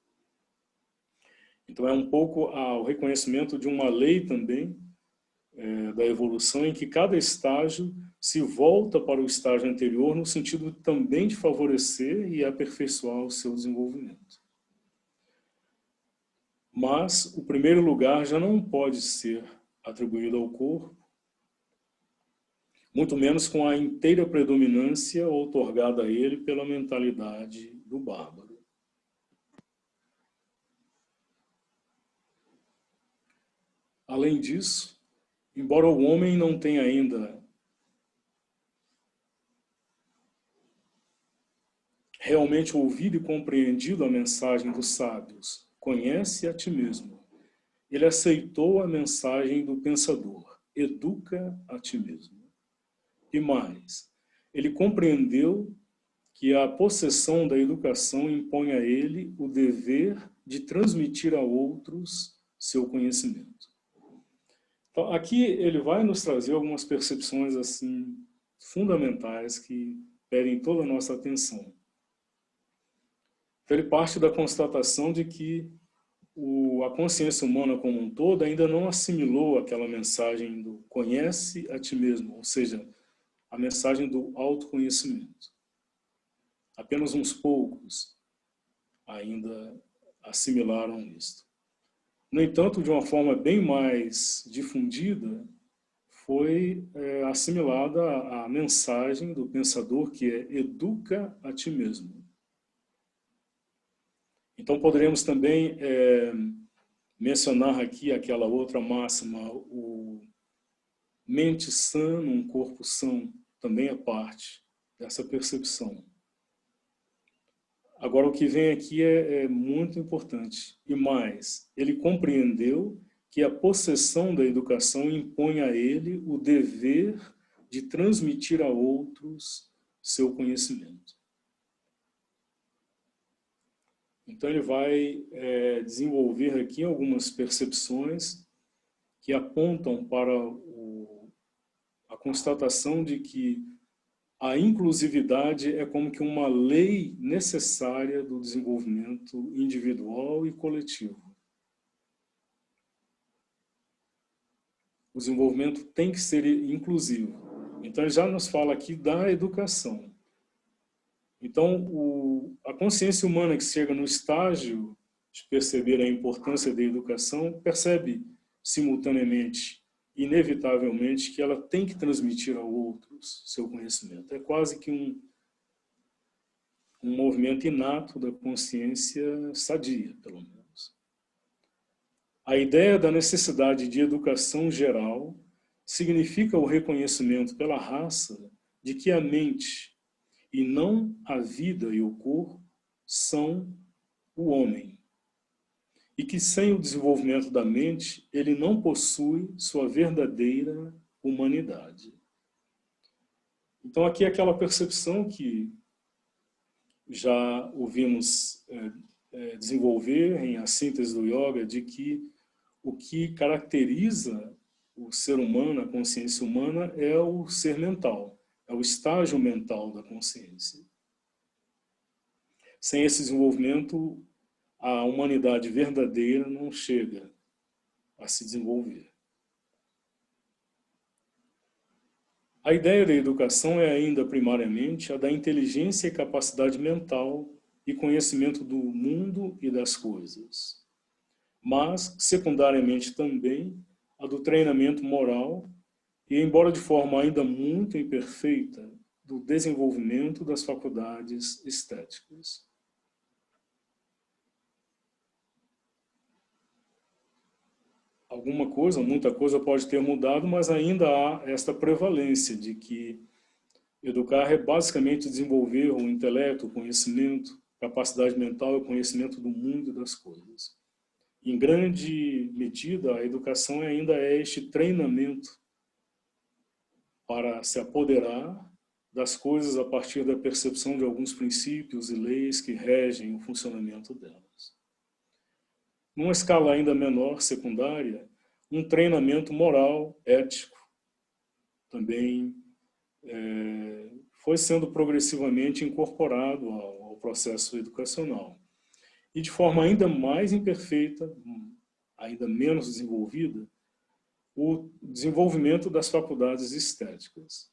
Então é um pouco o reconhecimento de uma lei também da evolução, em que cada estágio se volta para o estágio anterior no sentido também de favorecer e aperfeiçoar o seu desenvolvimento. Mas o primeiro lugar já não pode ser atribuído ao corpo, muito menos com a inteira predominância outorgada a ele pela mentalidade do bárbaro. Além disso, embora o homem não tenha ainda realmente ouvido e compreendido a mensagem dos sábios, conhece a ti mesmo. Ele aceitou a mensagem do pensador, educa a ti mesmo. E mais, ele compreendeu que a possessão da educação impõe a ele o dever de transmitir a outros seu conhecimento. Então, aqui ele vai nos trazer algumas percepções assim fundamentais que pedem toda a nossa atenção. Então, ele parte da constatação de que a consciência humana como um todo ainda não assimilou aquela mensagem do conhece a ti mesmo, ou seja, a mensagem do autoconhecimento. Apenas uns poucos ainda assimilaram isto. No entanto, de uma forma bem mais difundida, foi assimilada a mensagem do pensador que é educa a ti mesmo. Então poderemos também mencionar aqui aquela outra máxima, o mente sã num corpo são, também é parte dessa percepção. Agora, o que vem aqui é muito importante. E mais, ele compreendeu que a possessão da educação impõe a ele o dever de transmitir a outros seu conhecimento. Então, ele vai desenvolver aqui algumas percepções que apontam para a constatação de que a inclusividade é como que uma lei necessária do desenvolvimento individual e coletivo. O desenvolvimento tem que ser inclusivo. Então, ele já nos fala aqui da educação. Então, a consciência humana que chega no estágio de perceber a importância da educação, percebe simultaneamente, inevitavelmente, que ela tem que transmitir a outros seu conhecimento. É quase que um movimento inato da consciência sadia, pelo menos. A ideia da necessidade de educação geral significa o reconhecimento pela raça de que a mente e não a vida e o corpo são o homem. E que sem o desenvolvimento da mente, ele não possui sua verdadeira humanidade. Então aqui é aquela percepção que já ouvimos desenvolver em A Síntese do Yoga, de que o que caracteriza o ser humano, a consciência humana, é o ser mental. É o estágio mental da consciência. Sem esse desenvolvimento, a humanidade verdadeira não chega a se desenvolver. A ideia da educação é ainda primariamente a da inteligência e capacidade mental e conhecimento do mundo e das coisas. Mas, secundariamente também, a do treinamento moral e, embora de forma ainda muito imperfeita, do desenvolvimento das faculdades estéticas. Alguma coisa, muita coisa pode ter mudado, mas ainda há esta prevalência de que educar é basicamente desenvolver o intelecto, o conhecimento, capacidade mental e o conhecimento do mundo e das coisas. Em grande medida, a educação ainda é este treinamento para se apoderar das coisas a partir da percepção de alguns princípios e leis que regem o funcionamento delas. Numa escala ainda menor, secundária, um treinamento moral, ético, também foi sendo progressivamente incorporado ao processo educacional. e de forma ainda mais imperfeita, ainda menos desenvolvida, o desenvolvimento das faculdades estéticas.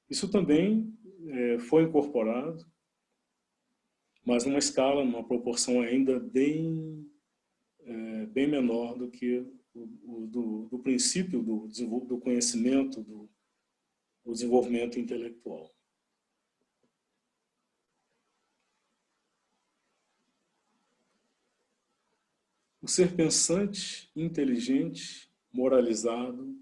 Isso também foi incorporado, mas numa escala, numa proporção ainda bem menor do que do princípio do conhecimento, do desenvolvimento intelectual. O ser pensante, inteligente, moralizado,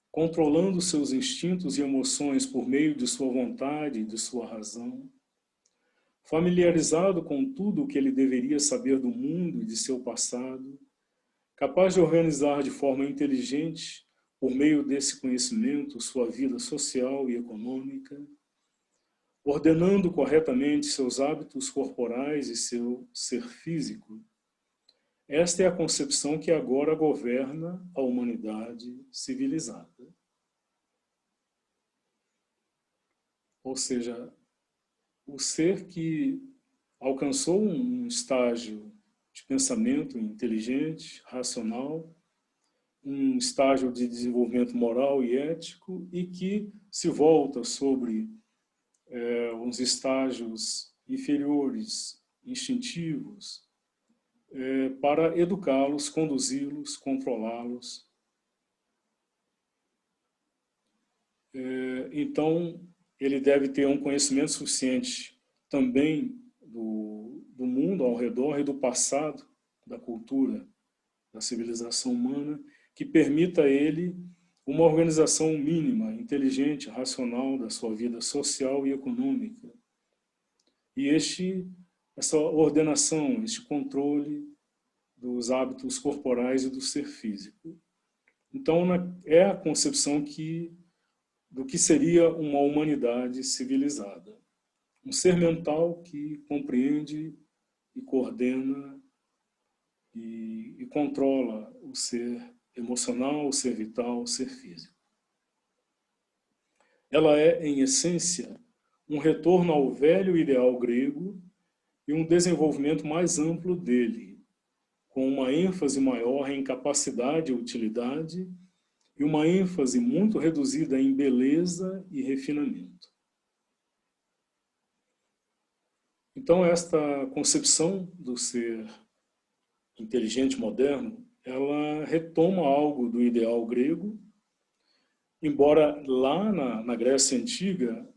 controlando seus instintos e emoções por meio de sua vontade e de sua razão, familiarizado com tudo o que ele deveria saber do mundo e de seu passado, capaz de organizar de forma inteligente, por meio desse conhecimento, sua vida social e econômica, ordenando corretamente seus hábitos corporais e seu ser físico. Esta é a concepção que agora governa a humanidade civilizada. Ou seja, o ser que alcançou um estágio de pensamento inteligente, racional, um estágio de desenvolvimento moral e ético, e que se volta sobre uns estágios inferiores, instintivos, para educá-los, conduzi-los, controlá-los. Então, ele deve ter um conhecimento suficiente também do mundo ao redor e do passado, da cultura, da civilização humana, que permita a ele uma organização mínima, inteligente, racional da sua vida social e econômica. E essa ordenação, este controle dos hábitos corporais e do ser físico. Então, é a concepção do que seria uma humanidade civilizada. Um ser mental que compreende e coordena e controla o ser emocional, o ser vital, o ser físico. Ela é, em essência, um retorno ao velho ideal grego e um desenvolvimento mais amplo dele, com uma ênfase maior em capacidade e utilidade e uma ênfase muito reduzida em beleza e refinamento. Então, esta concepção do ser inteligente moderno, ela retoma algo do ideal grego, embora lá na Grécia Antiga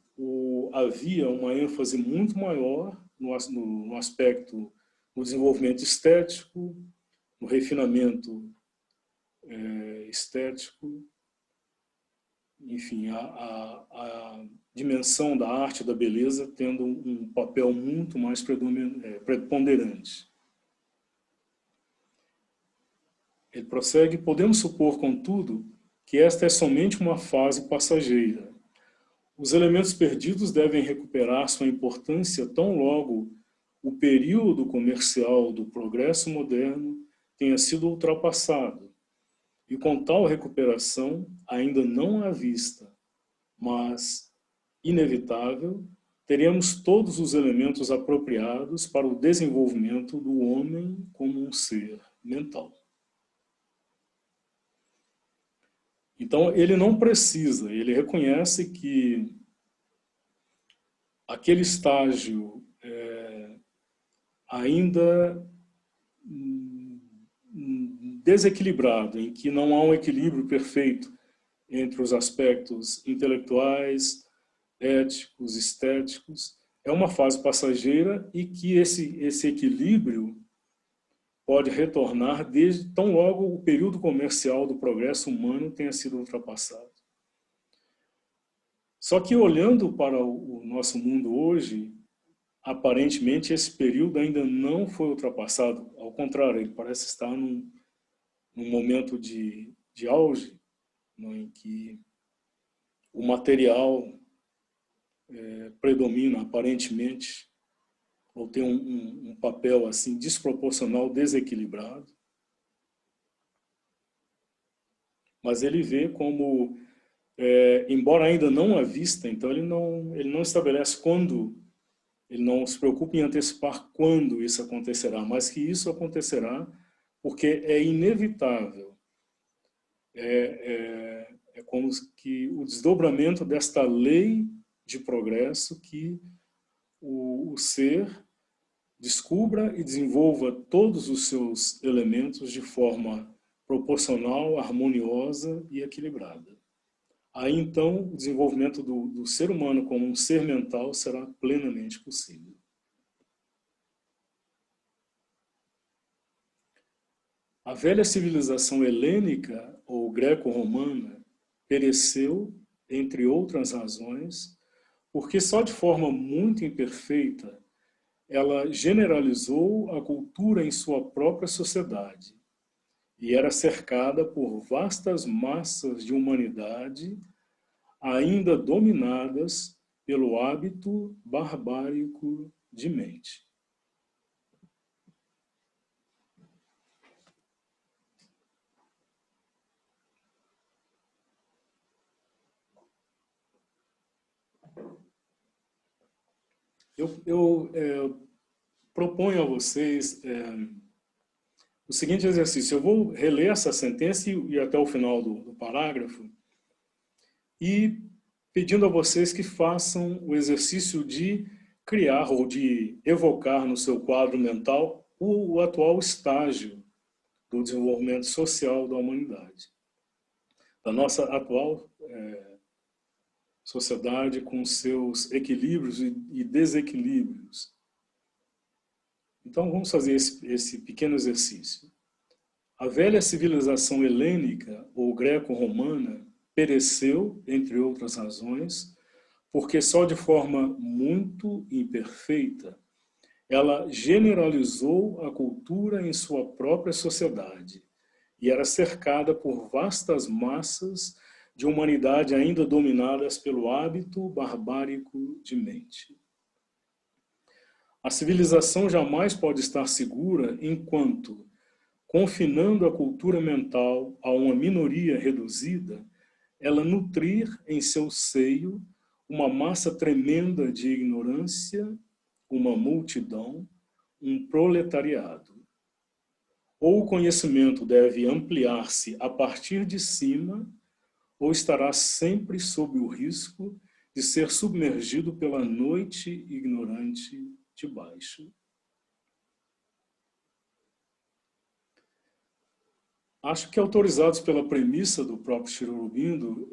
havia uma ênfase muito maior no aspecto do desenvolvimento estético, no refinamento estético, enfim, a dimensão da arte e da beleza tendo um papel muito mais preponderante. Ele prossegue: podemos supor, contudo, que esta é somente uma fase passageira. Os elementos perdidos devem recuperar sua importância tão logo o período comercial do progresso moderno tenha sido ultrapassado, e com tal recuperação, ainda não à vista, mas inevitável, teremos todos os elementos apropriados para o desenvolvimento do homem como um ser mental. Então, ele não precisa, ele reconhece que aquele estágio ainda desequilibrado, em que não há um equilíbrio perfeito entre os aspectos intelectuais, éticos, estéticos, é uma fase passageira e que esse equilíbrio pode retornar desde tão logo o período comercial do progresso humano tenha sido ultrapassado. Só que olhando para o nosso mundo hoje, aparentemente esse período ainda não foi ultrapassado. Ao contrário, ele parece estar num momento de auge, em que o material predomina aparentemente, ou tem um papel assim desproporcional, desequilibrado. Mas ele vê como, embora ainda não à vista, então ele não estabelece quando Ele não se preocupa em antecipar quando isso acontecerá, mas que isso acontecerá porque é inevitável. É como que o desdobramento desta lei de progresso que o ser descubra e desenvolva todos os seus elementos de forma proporcional, harmoniosa e equilibrada. Aí, então, o desenvolvimento do ser humano como um ser mental será plenamente possível. A velha civilização helênica ou greco-romana pereceu, entre outras razões, porque só de forma muito imperfeita ela generalizou a cultura em sua própria sociedade e era cercada por vastas massas de humanidade ainda dominadas pelo hábito barbárico de mente. Eu proponho a vocês o seguinte exercício. Eu vou reler essa sentença e ir até o final do parágrafo e pedindo a vocês que façam o exercício de criar ou de evocar no seu quadro mental o atual estágio do desenvolvimento social da humanidade, da nossa atual sociedade com seus equilíbrios e desequilíbrios. Então vamos fazer esse pequeno exercício. A velha civilização helênica ou greco-romana pereceu, entre outras razões, porque só de forma muito imperfeita ela generalizou a cultura em sua própria sociedade e era cercada por vastas massas de humanidade ainda dominadas pelo hábito barbárico de mente. A civilização jamais pode estar segura enquanto, confinando a cultura mental a uma minoria reduzida, ela nutrir em seu seio uma massa tremenda de ignorância, uma multidão, um proletariado. Ou o conhecimento deve ampliar-se a partir de cima, ou estará sempre sob o risco de ser submergido pela noite ignorante de baixo. Acho que, autorizados pela premissa do próprio Sri Aurobindo,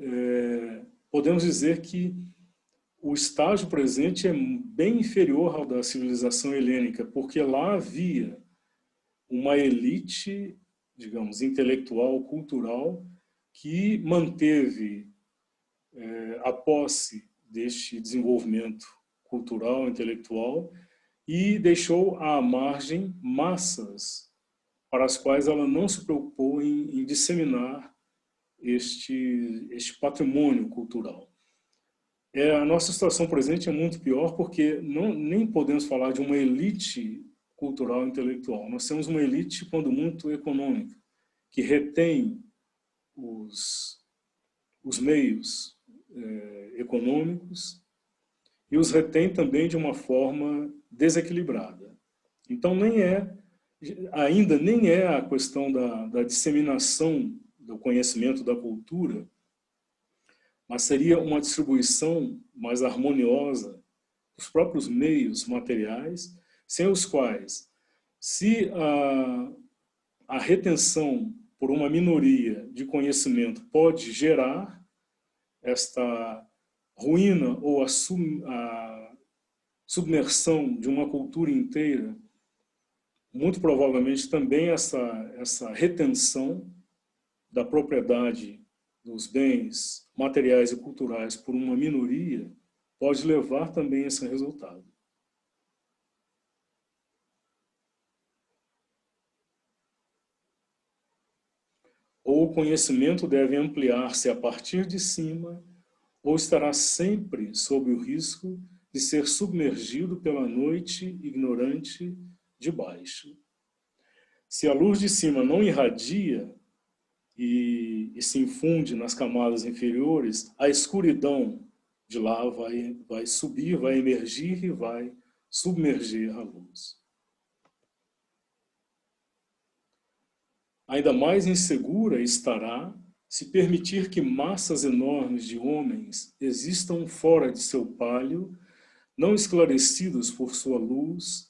podemos dizer que o estágio presente é bem inferior ao da civilização helênica, porque lá havia uma elite, digamos, intelectual, cultural, que manteve a posse deste desenvolvimento cultural, intelectual, e deixou à margem massas para as quais ela não se preocupou em disseminar este patrimônio cultural. A nossa situação presente é muito pior porque nem podemos falar de uma elite cultural e intelectual. Nós temos uma elite, quando muito, econômica, que retém os meios econômicos e os retém também de uma forma desequilibrada. Então, ainda nem é a questão da disseminação do conhecimento da cultura, mas seria uma distribuição mais harmoniosa dos próprios meios materiais, sem os quais, se a retenção por uma minoria de conhecimento pode gerar esta ruína ou a submersão de uma cultura inteira, muito provavelmente também essa retenção da propriedade dos bens materiais e culturais por uma minoria pode levar também a esse resultado. Ou o conhecimento deve ampliar-se a partir de cima, ou estará sempre sob o risco de ser submergido pela noite ignorante de baixo. Se a luz de cima não irradia e se infunde nas camadas inferiores, a escuridão de lá vai subir, vai emergir e vai submerger a luz. Ainda mais insegura estará se permitir que massas enormes de homens existam fora de seu pálio, não esclarecidos por sua luz,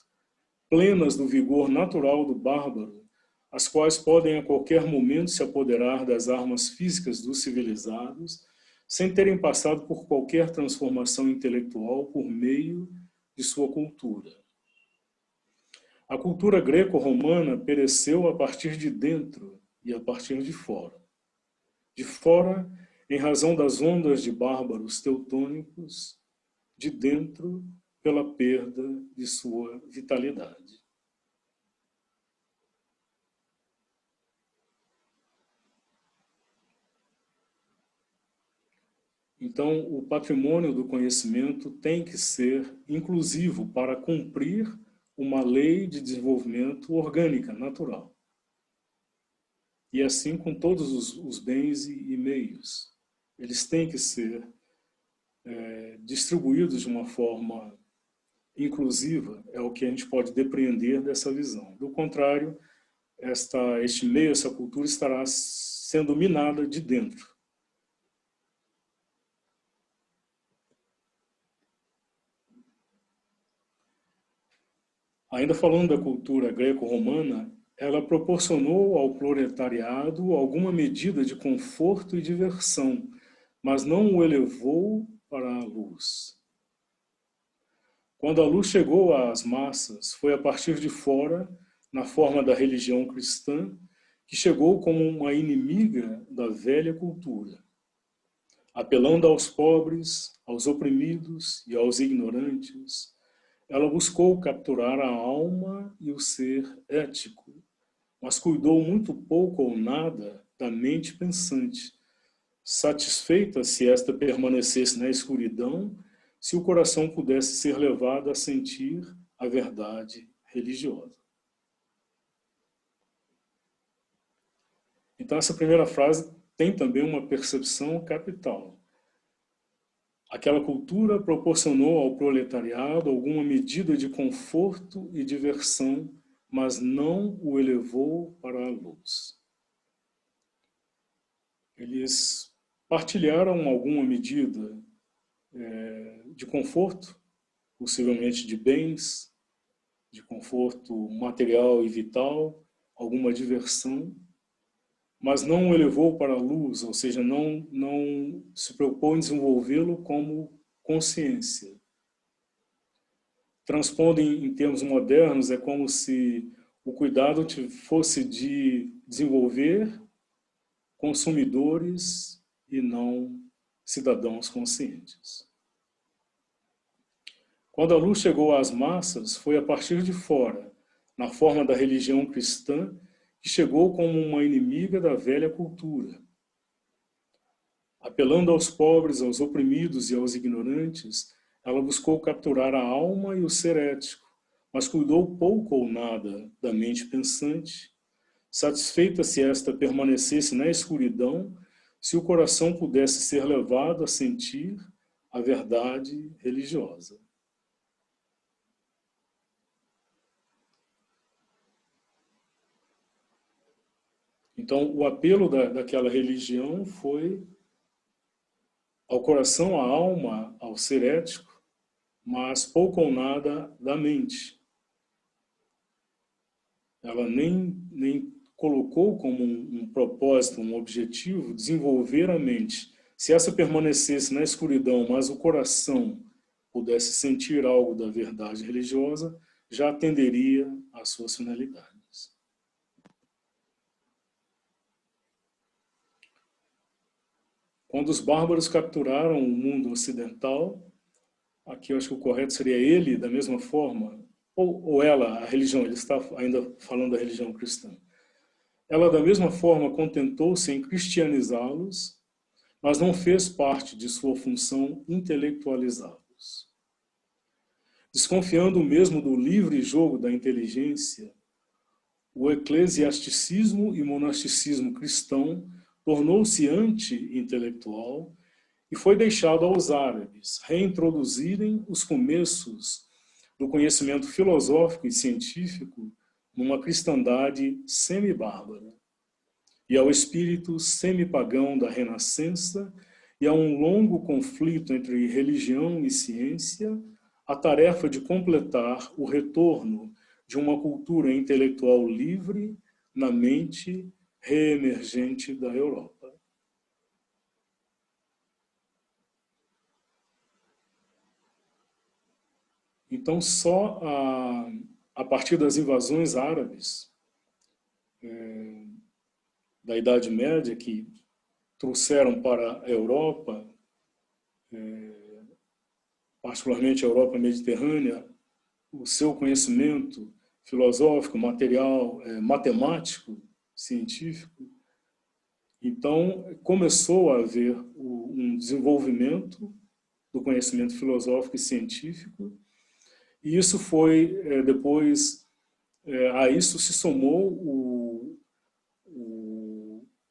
plenas do vigor natural do bárbaro, as quais podem a qualquer momento se apoderar das armas físicas dos civilizados, sem terem passado por qualquer transformação intelectual por meio de sua cultura. A cultura greco-romana pereceu a partir de dentro e a partir de fora. De fora, em razão das ondas de bárbaros teutônicos, de dentro, pela perda de sua vitalidade. Então, o patrimônio do conhecimento tem que ser inclusivo para cumprir uma lei de desenvolvimento orgânica, natural. E assim com todos os bens e meios. Eles têm que ser distribuídos de uma forma inclusiva, é o que a gente pode depreender dessa visão. Do contrário, este meio, essa cultura estará sendo minada de dentro. Ainda falando da cultura greco-romana, ela proporcionou ao proletariado alguma medida de conforto e diversão, mas não o elevou para a luz. Quando a luz chegou às massas, foi a partir de fora, na forma da religião cristã, que chegou como uma inimiga da velha cultura, apelando aos pobres, aos oprimidos e aos ignorantes. Ela buscou capturar a alma e o ser ético, mas cuidou muito pouco ou nada da mente pensante, satisfeita se esta permanecesse na escuridão, se o coração pudesse ser levado a sentir a verdade religiosa. Então, essa primeira frase tem também uma percepção capital. Aquela cultura proporcionou ao proletariado alguma medida de conforto e diversão, mas não o elevou para a luz. Eles partilharam alguma medida de conforto, possivelmente de bens, de conforto material e vital, alguma diversão, mas não o elevou para a luz, ou seja, não se preocupou em desenvolvê-lo como consciência. Transpondo em termos modernos, é como se o cuidado fosse de desenvolver consumidores e não cidadãos conscientes. Quando a luz chegou às massas, foi a partir de fora, na forma da religião cristã, que chegou como uma inimiga da velha cultura. Apelando aos pobres, aos oprimidos e aos ignorantes, ela buscou capturar a alma e o ser ético, mas cuidou pouco ou nada da mente pensante, satisfeita se esta permanecesse na escuridão, se o coração pudesse ser levado a sentir a verdade religiosa. Então, o apelo daquela religião foi ao coração, à alma, ao ser ético, mas pouco ou nada da mente. Ela nem colocou como um propósito, um objetivo, desenvolver a mente. Se essa permanecesse na escuridão, mas o coração pudesse sentir algo da verdade religiosa, já atenderia às suas finalidades. Quando os bárbaros capturaram o mundo ocidental, aqui eu acho que o correto seria ele, da mesma forma, ou ela, a religião, ele está ainda falando da religião cristã. Ela, da mesma forma, contentou-se em cristianizá-los, mas não fez parte de sua função intelectualizá-los. Desconfiando mesmo do livre jogo da inteligência, o eclesiasticismo e monasticismo cristão tornou-se anti-intelectual e foi deixado aos árabes reintroduzirem os começos do conhecimento filosófico e científico numa cristandade semi-bárbara, e ao espírito semi-pagão da Renascença, e a um longo conflito entre religião e ciência, a tarefa de completar o retorno de uma cultura intelectual livre na mente reemergente da Europa. Então, só a partir das invasões árabes da Idade Média, que trouxeram para a Europa, particularmente a Europa mediterrânea, o seu conhecimento filosófico, material, matemático, científico. Então, começou a haver um desenvolvimento do conhecimento filosófico e científico, e isso foi, depois, a isso se somou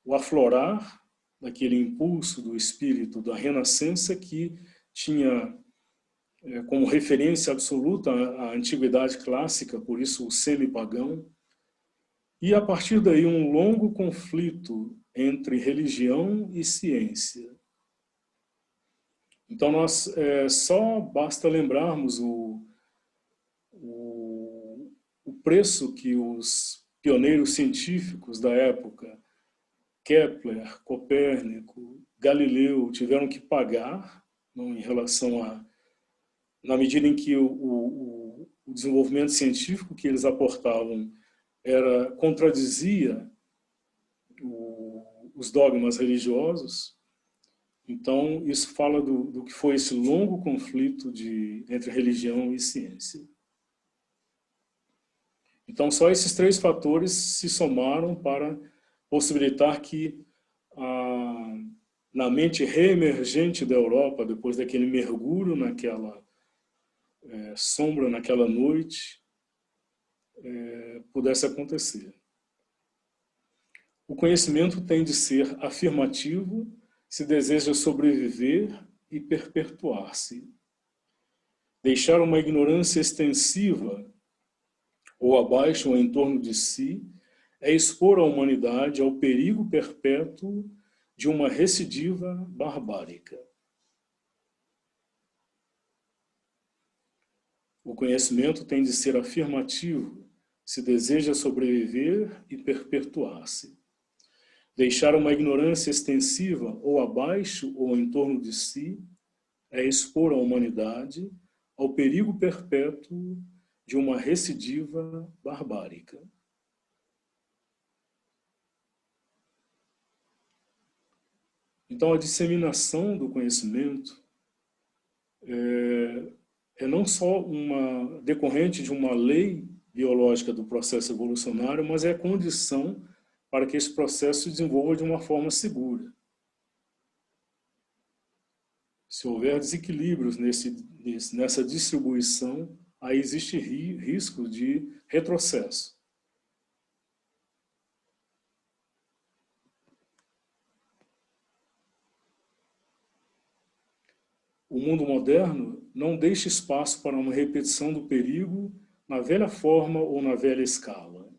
o aflorar daquele impulso do espírito da Renascença, que tinha como referência absoluta a antiguidade clássica, por isso o semi-pagão, e a partir daí um longo conflito entre religião e ciência. Então nós só basta lembrarmos o preço que os pioneiros científicos da época, Kepler, Copérnico, Galileu, tiveram que pagar, não, em relação a, na medida em que o desenvolvimento científico que eles aportavam contradizia os dogmas religiosos. Então, isso fala do que foi esse longo conflito entre religião e ciência. Então, só esses três fatores se somaram para possibilitar que, na mente reemergente da Europa, depois daquele mergulho naquela sombra, naquela noite, pudesse acontecer. O conhecimento tem de ser afirmativo se deseja sobreviver e perpetuar-se. Deixar uma ignorância extensiva ou abaixo ou em torno de si é expor a humanidade ao perigo perpétuo de uma recidiva barbárica. O conhecimento tem de ser afirmativo se deseja sobreviver e perpetuar-se. Deixar uma ignorância extensiva ou abaixo ou em torno de si é expor a humanidade ao perigo perpétuo de uma recidiva barbárica. Então, a disseminação do conhecimento é não só uma decorrente de uma lei biológica do processo evolucionário, mas é a condição para que esse processo se desenvolva de uma forma segura. Se houver desequilíbrios nessa distribuição, aí existe risco de retrocesso. O mundo moderno não deixa espaço para uma repetição do perigo na velha forma ou na velha escala.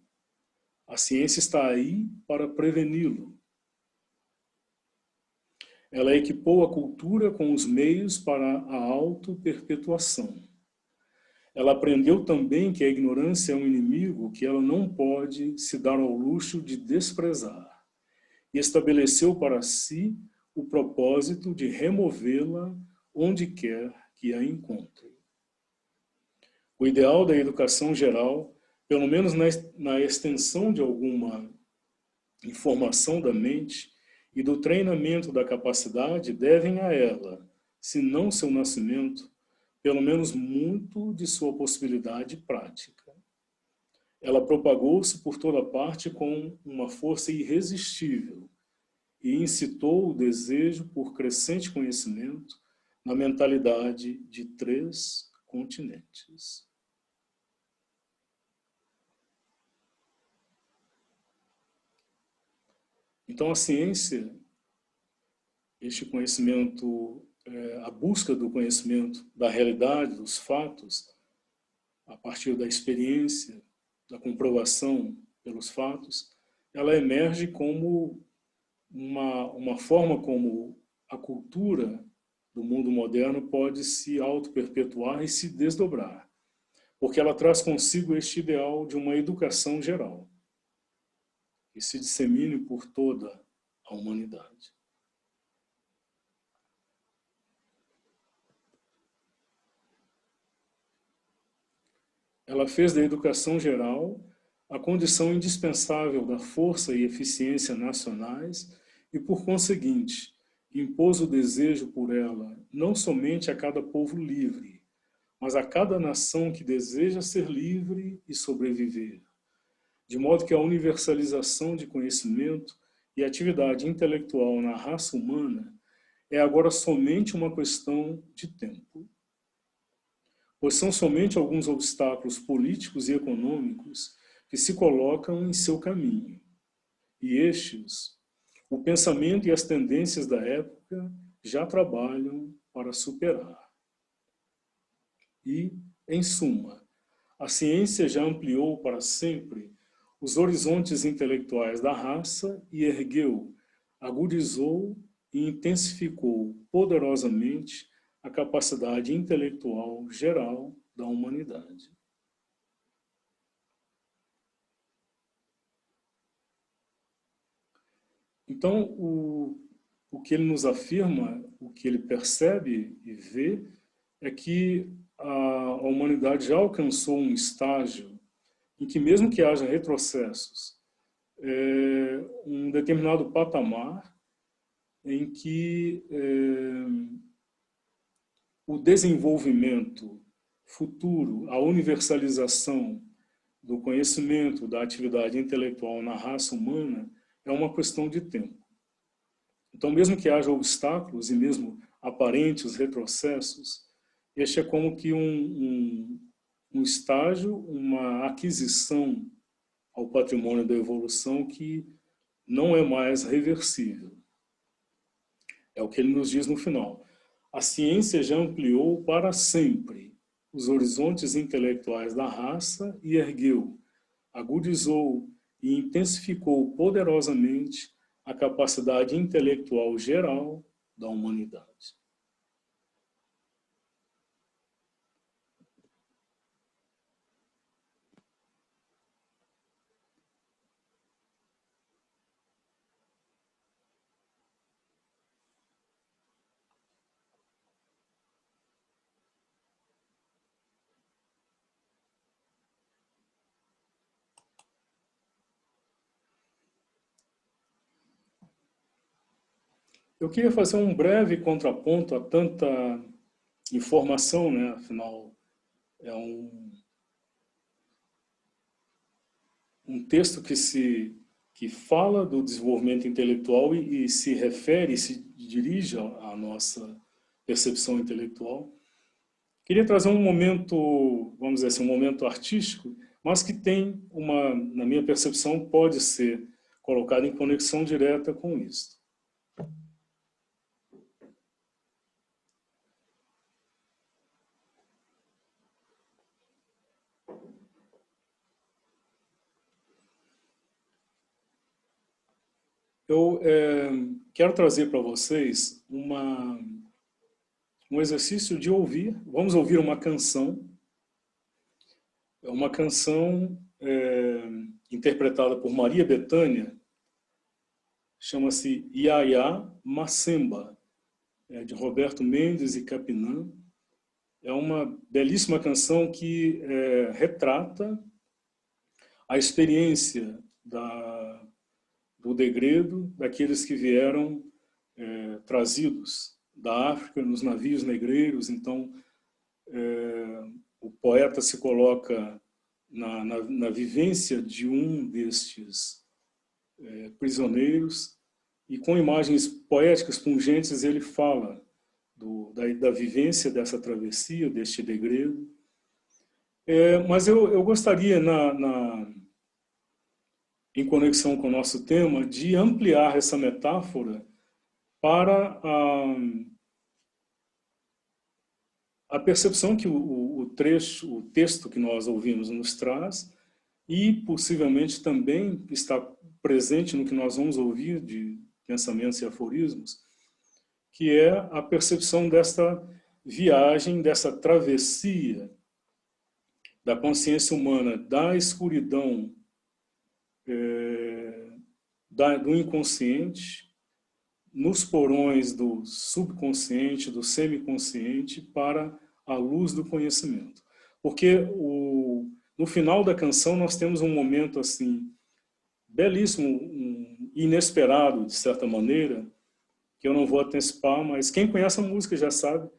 A ciência está aí para preveni-lo. Ela equipou a cultura com os meios para a auto-perpetuação. Ela aprendeu também que a ignorância é um inimigo que ela não pode se dar ao luxo de desprezar, e estabeleceu para si o propósito de removê-la onde quer que a encontre. O ideal da educação geral, pelo menos na extensão de alguma informação da mente e do treinamento da capacidade, devem a ela, se não seu nascimento, pelo menos muito de sua possibilidade prática. Ela propagou-se por toda parte com uma força irresistível e incitou o desejo por crescente conhecimento na mentalidade de 3 continentes. Então a ciência, este conhecimento, a busca do conhecimento da realidade, dos fatos, a partir da experiência, da comprovação pelos fatos, ela emerge como uma forma como a cultura do mundo moderno pode se auto-perpetuar e se desdobrar, porque ela traz consigo este ideal de uma educação geral, que se dissemine por toda a humanidade. Ela fez da educação geral a condição indispensável da força e eficiência nacionais e, por conseguinte, impôs o desejo por ela não somente a cada povo livre, mas a cada nação que deseja ser livre e sobreviver, de modo que a universalização de conhecimento e atividade intelectual na raça humana é agora somente uma questão de tempo. Pois são somente alguns obstáculos políticos e econômicos que se colocam em seu caminho. E estes, o pensamento e as tendências da época já trabalham para superar. E, em suma, a ciência já ampliou para sempre os horizontes intelectuais da raça e ergueu, agudizou e intensificou poderosamente a capacidade intelectual geral da humanidade. Então, o que ele nos afirma, o que ele percebe e vê, é que a humanidade já alcançou um estágio em que, mesmo que haja retrocessos, um determinado patamar em que o desenvolvimento futuro, a universalização do conhecimento, da atividade intelectual na raça humana é uma questão de tempo. Então, mesmo que haja obstáculos e mesmo aparentes retrocessos, este é como que um estágio, uma aquisição ao patrimônio da evolução que não é mais reversível. É o que ele nos diz no final. A ciência já ampliou para sempre os horizontes intelectuais da raça e ergueu, agudizou e intensificou poderosamente a capacidade intelectual geral da humanidade. Eu queria fazer um breve contraponto a tanta informação, né? Afinal, é um texto que fala do desenvolvimento intelectual e se refere, se dirige à nossa percepção intelectual. Queria trazer um momento, vamos dizer assim, um momento artístico, mas que tem na minha percepção, pode ser colocado em conexão direta com isso. Eu quero trazer para vocês um exercício de ouvir. Vamos ouvir uma canção. É uma canção interpretada por Maria Bethânia, chama-se Iaiá Macemba, de Roberto Mendes e Capinã. É uma belíssima canção que retrata a experiência do degredo daqueles que vieram trazidos da África nos navios negreiros. Então, o poeta se coloca na vivência de um destes prisioneiros e com imagens poéticas pungentes ele fala da vivência dessa travessia, deste degredo. Mas eu gostaria, em conexão com o nosso tema, de ampliar essa metáfora para a percepção que o o texto que nós ouvimos nos traz, e possivelmente também está presente no que nós vamos ouvir de pensamentos e aforismos, que é a percepção desta viagem, dessa travessia da consciência humana, da escuridão do inconsciente, nos porões do subconsciente, do semiconsciente, para a luz do conhecimento. Porque no final da canção nós temos um momento assim belíssimo, inesperado de certa maneira, que eu não vou antecipar, mas quem conhece a música já sabe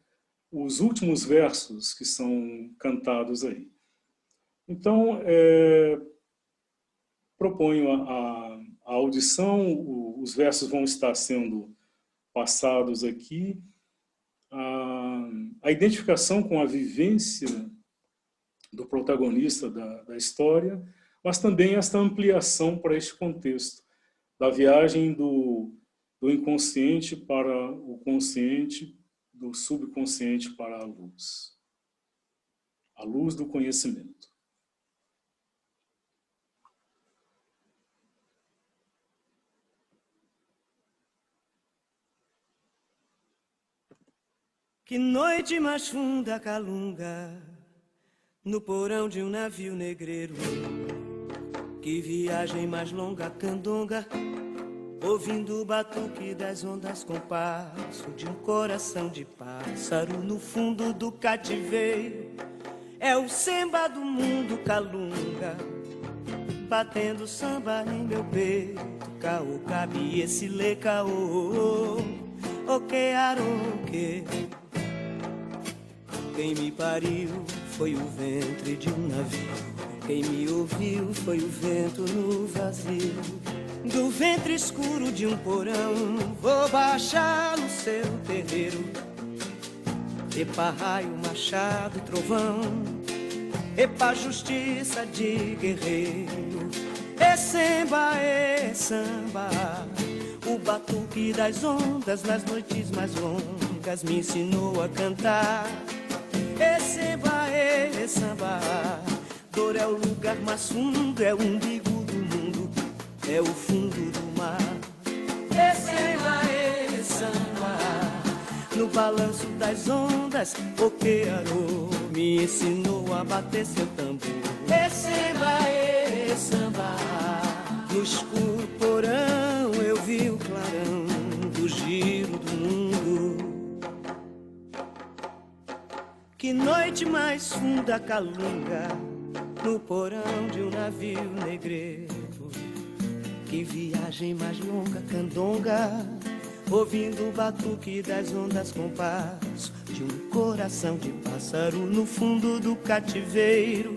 os últimos versos que são cantados aí. Então, proponho a audição, os versos vão estar sendo passados aqui, a identificação com a vivência do protagonista da história, mas também esta ampliação para este contexto, da viagem do inconsciente para o consciente, do subconsciente para a luz do conhecimento. Que noite mais funda calunga no porão de um navio negreiro. Que viagem mais longa candonga, ouvindo o batuque das ondas com passo de um coração de pássaro no fundo do cativeiro. É o samba do mundo calunga, batendo samba em meu peito. Caô, cabe esse lê caô, oque aroque. Quem me pariu foi o ventre de um navio, quem me ouviu foi o vento no vazio. Do ventre escuro de um porão vou baixar no seu terreiro. Epa raio, machado, trovão, epa justiça de guerreiro. É samba, o batuque das ondas nas noites mais longas me ensinou a cantar. É samba, dor é o lugar mais fundo, é o umbigo do mundo, é o fundo do mar. É samba, no balanço das ondas, o que arô me ensinou a bater seu tambor. É samba, no escuro porão eu vi o clarão do giro do mundo. Que noite mais funda calunga no porão de um navio negreiro. Que viagem mais longa candonga, ouvindo o batuque das ondas com passo de um coração de pássaro no fundo do cativeiro.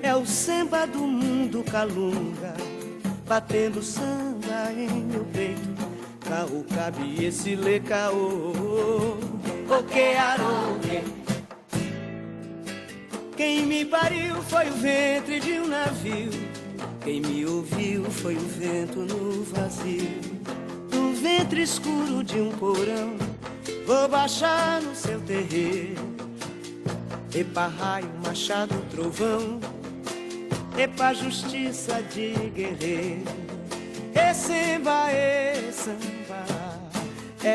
É o samba do mundo calunga, batendo samba em meu peito. Caô, cabe esse lê caô, oque aroque. Quem me pariu foi o ventre de um navio, quem me ouviu foi o vento no vazio. No ventre escuro de um porão vou baixar no seu terreiro. Epa raio, machado, trovão, epa justiça de guerreiro. É samba, é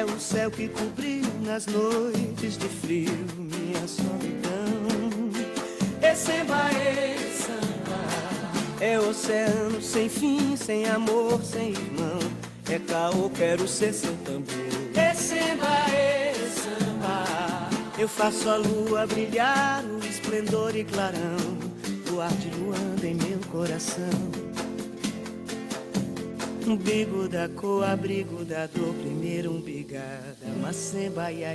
o céu que cobriu nas noites de frio minha solidão. É samba, é oceano sem fim, sem amor, sem irmão. É caô, quero ser seu tambor. É samba, eu faço a lua brilhar, o esplendor e clarão, o ar de luanda em meu coração. Umbigo da cor, abrigo da dor, primeiro umbigada. Macemba, ia,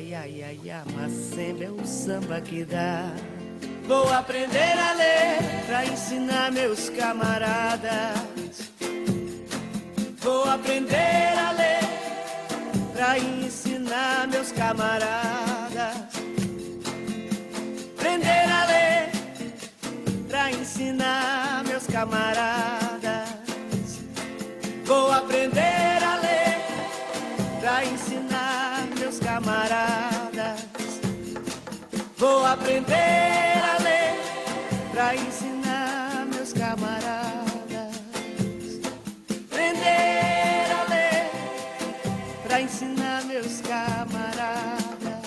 macemba é o samba que dá. Vou aprender a ler pra ensinar meus camaradas. Vou aprender a ler pra ensinar meus camaradas. Aprender a ler pra ensinar meus camaradas. Vou aprender a ler pra ensinar meus camaradas. Vou aprender a ler pra ensinar meus camaradas. Aprender a ler pra ensinar meus camaradas.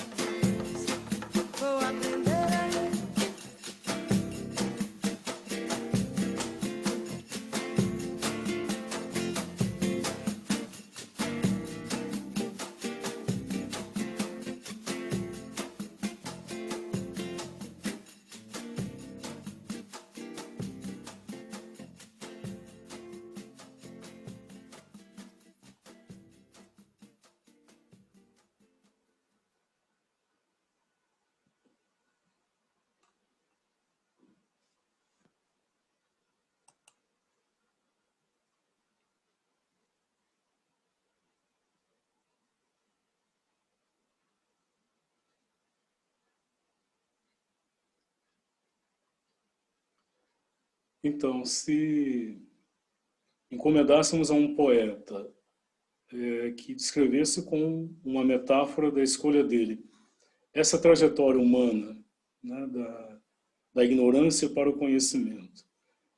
Vou aprender a ler. Então, se encomendássemos a um poeta que descrevesse com uma metáfora da escolha dele essa trajetória humana, né, da ignorância para o conhecimento,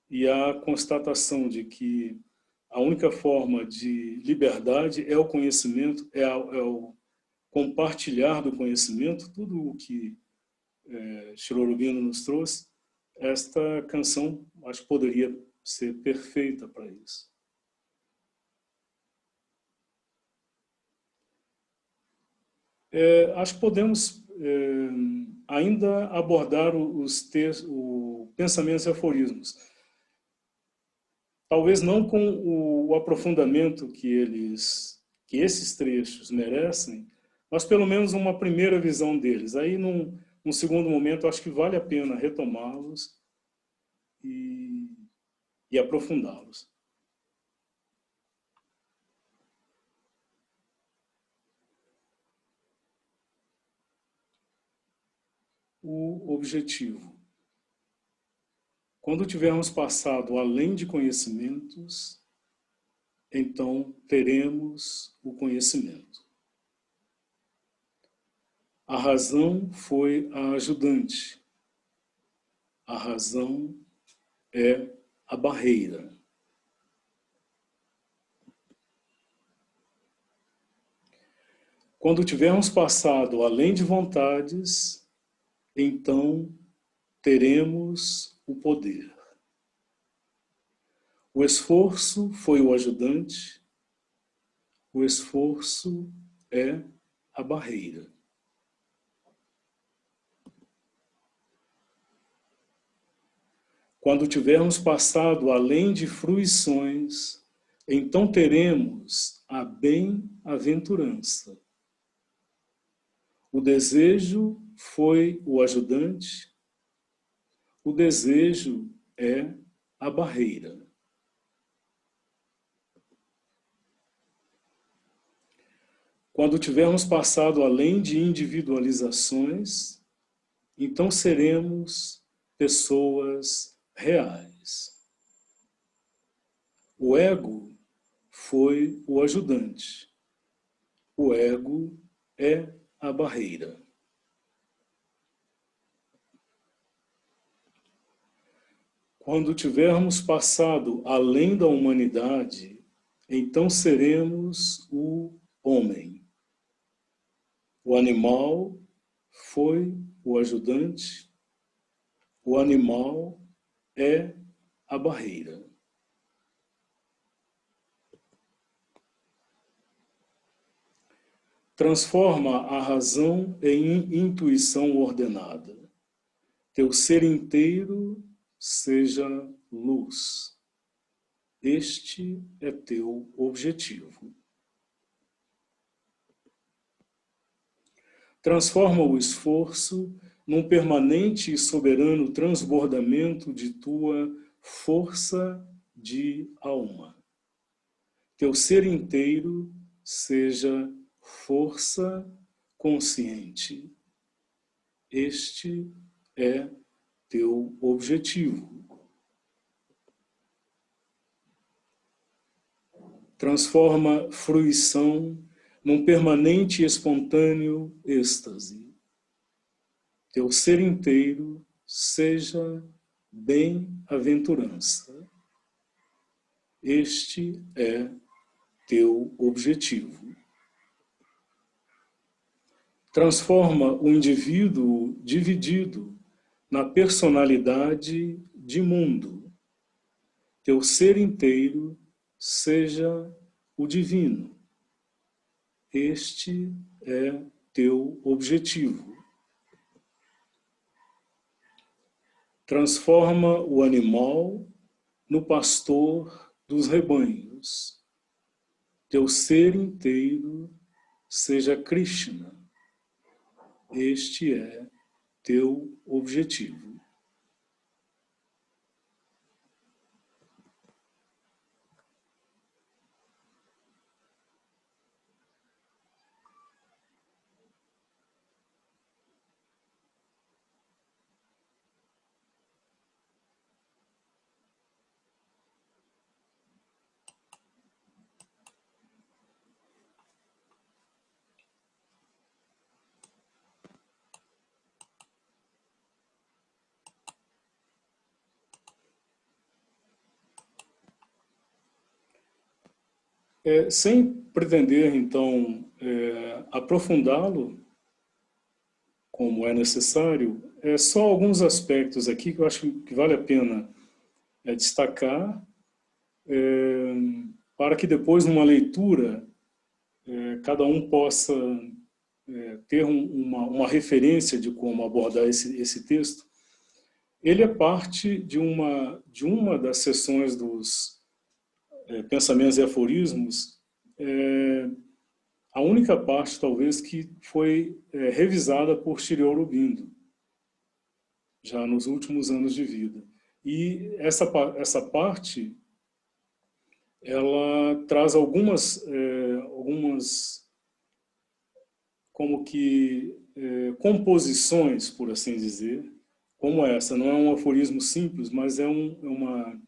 e a constatação de que a única forma de liberdade é o conhecimento, é o compartilhar do conhecimento, tudo o que Chirorubino nos trouxe, esta canção acho que poderia ser perfeita para isso. Acho que podemos ainda abordar os pensamentos e aforismos. Talvez não com o aprofundamento que esses trechos merecem, mas pelo menos uma primeira visão deles. Aí, num segundo momento, acho que vale a pena retomá-los e aprofundá-los. O objetivo. Quando tivermos passado além de conhecimentos, então teremos o conhecimento. A razão foi a ajudante. A razão é a barreira. Quando tivermos passado além de vontades, então teremos o poder. O esforço foi o ajudante, o esforço é a barreira. Quando tivermos passado além de fruições, então teremos a bem-aventurança. O desejo foi o ajudante, o desejo é a barreira. Quando tivermos passado além de individualizações, então seremos pessoas reais. O ego foi o ajudante. O ego é a barreira. Quando tivermos passado além da humanidade, então seremos o homem. O animal foi o ajudante. O animal é a barreira. Transforma a razão em intuição ordenada. Teu ser inteiro seja luz. Este é teu objetivo. Transforma o esforço num permanente e soberano transbordamento de tua força de alma. Teu ser inteiro seja força consciente. Este é teu objetivo. Transforma fruição num permanente e espontâneo êxtase. Teu ser inteiro seja bem-aventurança. Este é teu objetivo. Transforma o indivíduo dividido na personalidade de mundo. Teu ser inteiro seja o divino. Este é teu objetivo. Transforma o animal no pastor dos rebanhos. Teu ser inteiro seja Krishna. Este é teu objetivo. Sem pretender, então, aprofundá-lo, como é necessário, só alguns aspectos aqui que eu acho que vale a pena destacar, para que depois, numa leitura, cada um possa ter uma referência de como abordar esse texto. Ele é parte de uma das sessões dos pensamentos e aforismos, a única parte, talvez, que foi revisada por Sri Aurobindo, já nos últimos anos de vida. E essa parte, ela traz algumas como que composições, por assim dizer, como essa. Não é um aforismo simples, mas é uma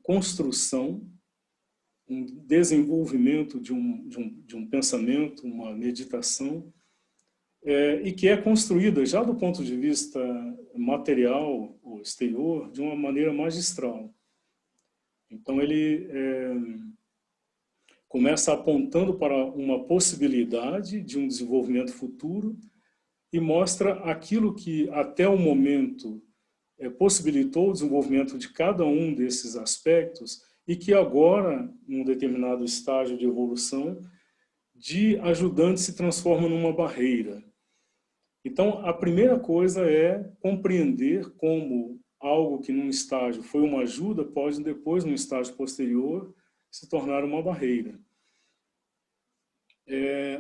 construção, um desenvolvimento de um pensamento, uma meditação, e que é construída, já do ponto de vista material ou exterior, de uma maneira magistral. Então, ele começa apontando para uma possibilidade de um desenvolvimento futuro e mostra aquilo que, até o momento, possibilitou o desenvolvimento de cada um desses aspectos e que agora, num determinado estágio de evolução, de ajudante se transforma numa barreira. Então, a primeira coisa é compreender como algo que num estágio foi uma ajuda pode depois, num estágio posterior, se tornar uma barreira.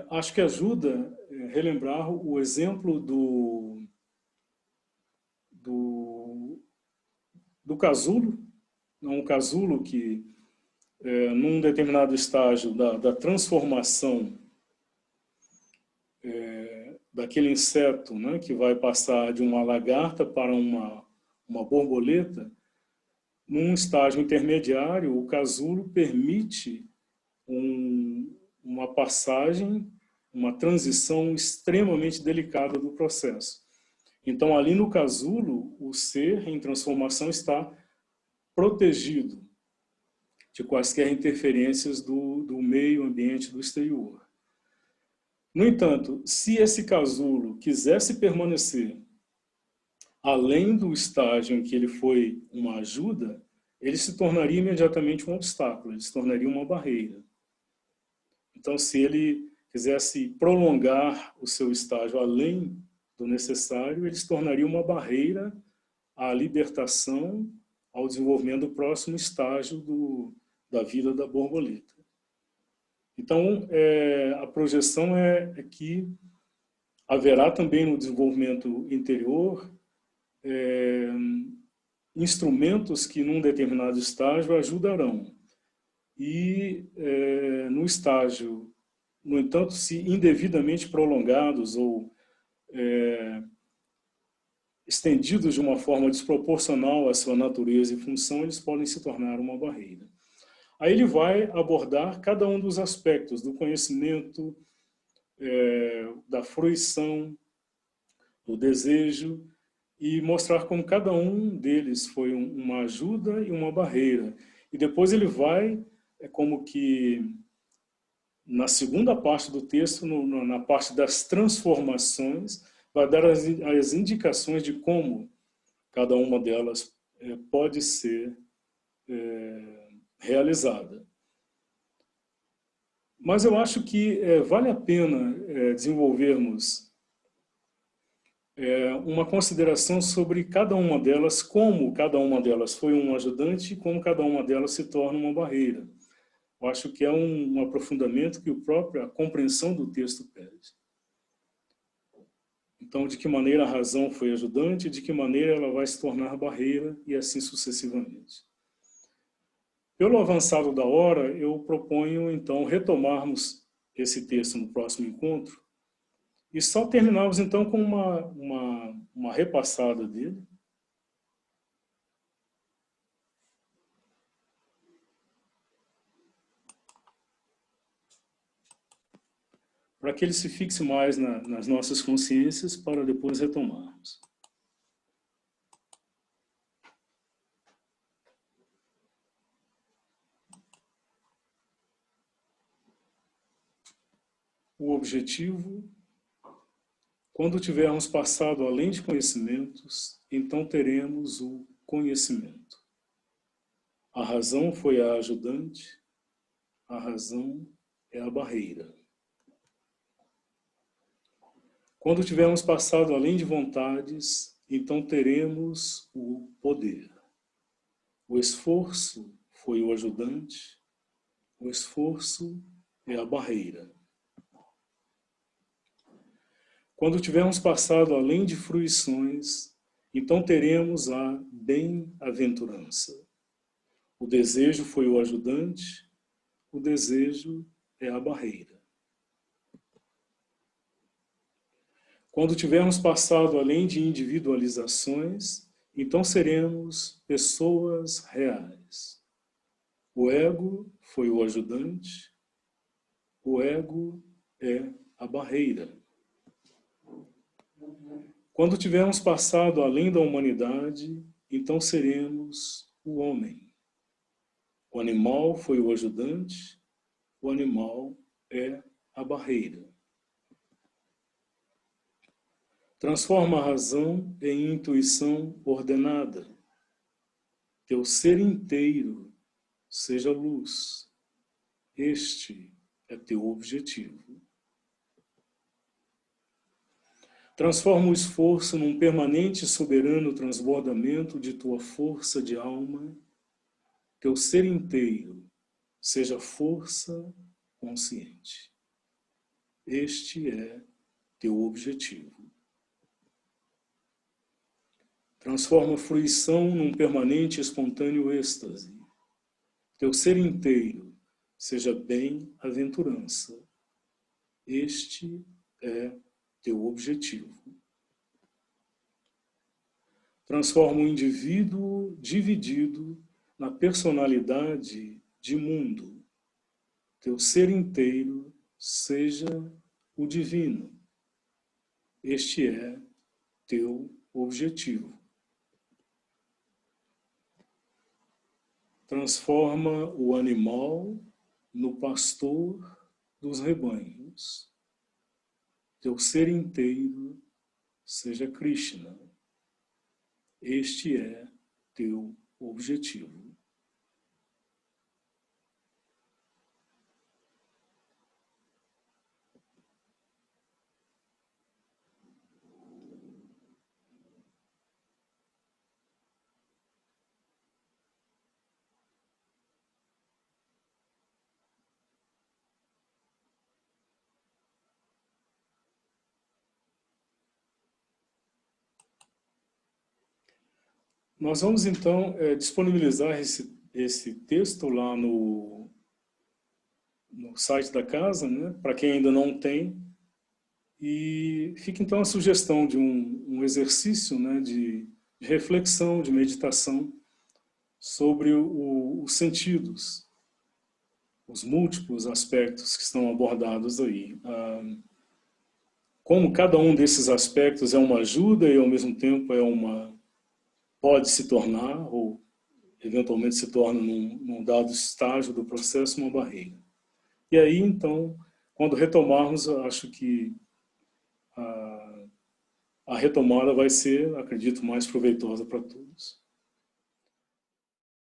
Acho que ajuda relembrar o exemplo do casulo, um casulo que, num determinado estágio da transformação daquele inseto, né, que vai passar de uma lagarta para uma borboleta, num estágio intermediário, o casulo permite uma passagem, uma transição extremamente delicada do processo. Então, ali no casulo, o ser em transformação está protegido de quaisquer interferências do meio ambiente do exterior. No entanto, se esse casulo quisesse permanecer além do estágio em que ele foi uma ajuda, ele se tornaria imediatamente um obstáculo, ele se tornaria uma barreira. Então, se ele quisesse prolongar o seu estágio além do necessário, ele se tornaria uma barreira à libertação, ao desenvolvimento do próximo estágio da vida da borboleta. Então, a projeção é que haverá também no desenvolvimento interior instrumentos que, num determinado estágio, ajudarão. E, no estágio, no entanto, se indevidamente prolongados ou estendidos de uma forma desproporcional à sua natureza e função, eles podem se tornar uma barreira. Aí ele vai abordar cada um dos aspectos do conhecimento, da fruição, do desejo e mostrar como cada um deles foi uma ajuda e uma barreira. E depois ele vai, como que na segunda parte do texto, na parte das transformações, vai dar as indicações de como cada uma delas pode ser realizada. Mas eu acho que vale a pena desenvolvermos uma consideração sobre cada uma delas, como cada uma delas foi um ajudante e como cada uma delas se torna uma barreira. Eu acho que é um aprofundamento que a própria compreensão do texto pede. Então, de que maneira a razão foi ajudante, de que maneira ela vai se tornar barreira e assim sucessivamente. Pelo avançado da hora, eu proponho, então, retomarmos esse texto no próximo encontro e só terminarmos, então, com uma repassada dele. Para que ele se fixe mais nas nossas consciências, para depois retomarmos. O objetivo: quando tivermos passado além de conhecimentos, então teremos o conhecimento. A razão foi a ajudante, a razão é a barreira. Quando tivermos passado além de vontades, então teremos o poder. O esforço foi o ajudante, o esforço é a barreira. Quando tivermos passado além de fruições, então teremos a bem-aventurança. O desejo foi o ajudante, o desejo é a barreira. Quando tivermos passado além de individualizações, então seremos pessoas reais. O ego foi o ajudante, o ego é a barreira. Quando tivermos passado além da humanidade, então seremos o homem. O animal foi o ajudante, o animal é a barreira. Transforma a razão em intuição ordenada. Teu ser inteiro seja luz. Este é teu objetivo. Transforma o esforço num permanente e soberano transbordamento de tua força de alma. Teu ser inteiro seja força consciente. Este é teu objetivo. Transforma a fruição num permanente e espontâneo êxtase. Teu ser inteiro seja bem-aventurança. Este é teu objetivo. Transforma o indivíduo dividido na personalidade de mundo. Teu ser inteiro seja o divino. Este é teu objetivo. Transforma o animal no pastor dos rebanhos. Teu ser inteiro seja Krishna. Este é teu objetivo. Nós vamos, então, disponibilizar esse texto lá no site da casa, né, para quem ainda não tem. E fica, então, a sugestão de um exercício, né, de reflexão, de meditação sobre os sentidos, os múltiplos aspectos que estão abordados aí. como cada um desses aspectos é uma ajuda e ao mesmo tempo pode se tornar, ou eventualmente se torna num dado estágio do processo, uma barreira. E aí, então, quando retomarmos, eu acho que a retomada vai ser, acredito, mais proveitosa para todos.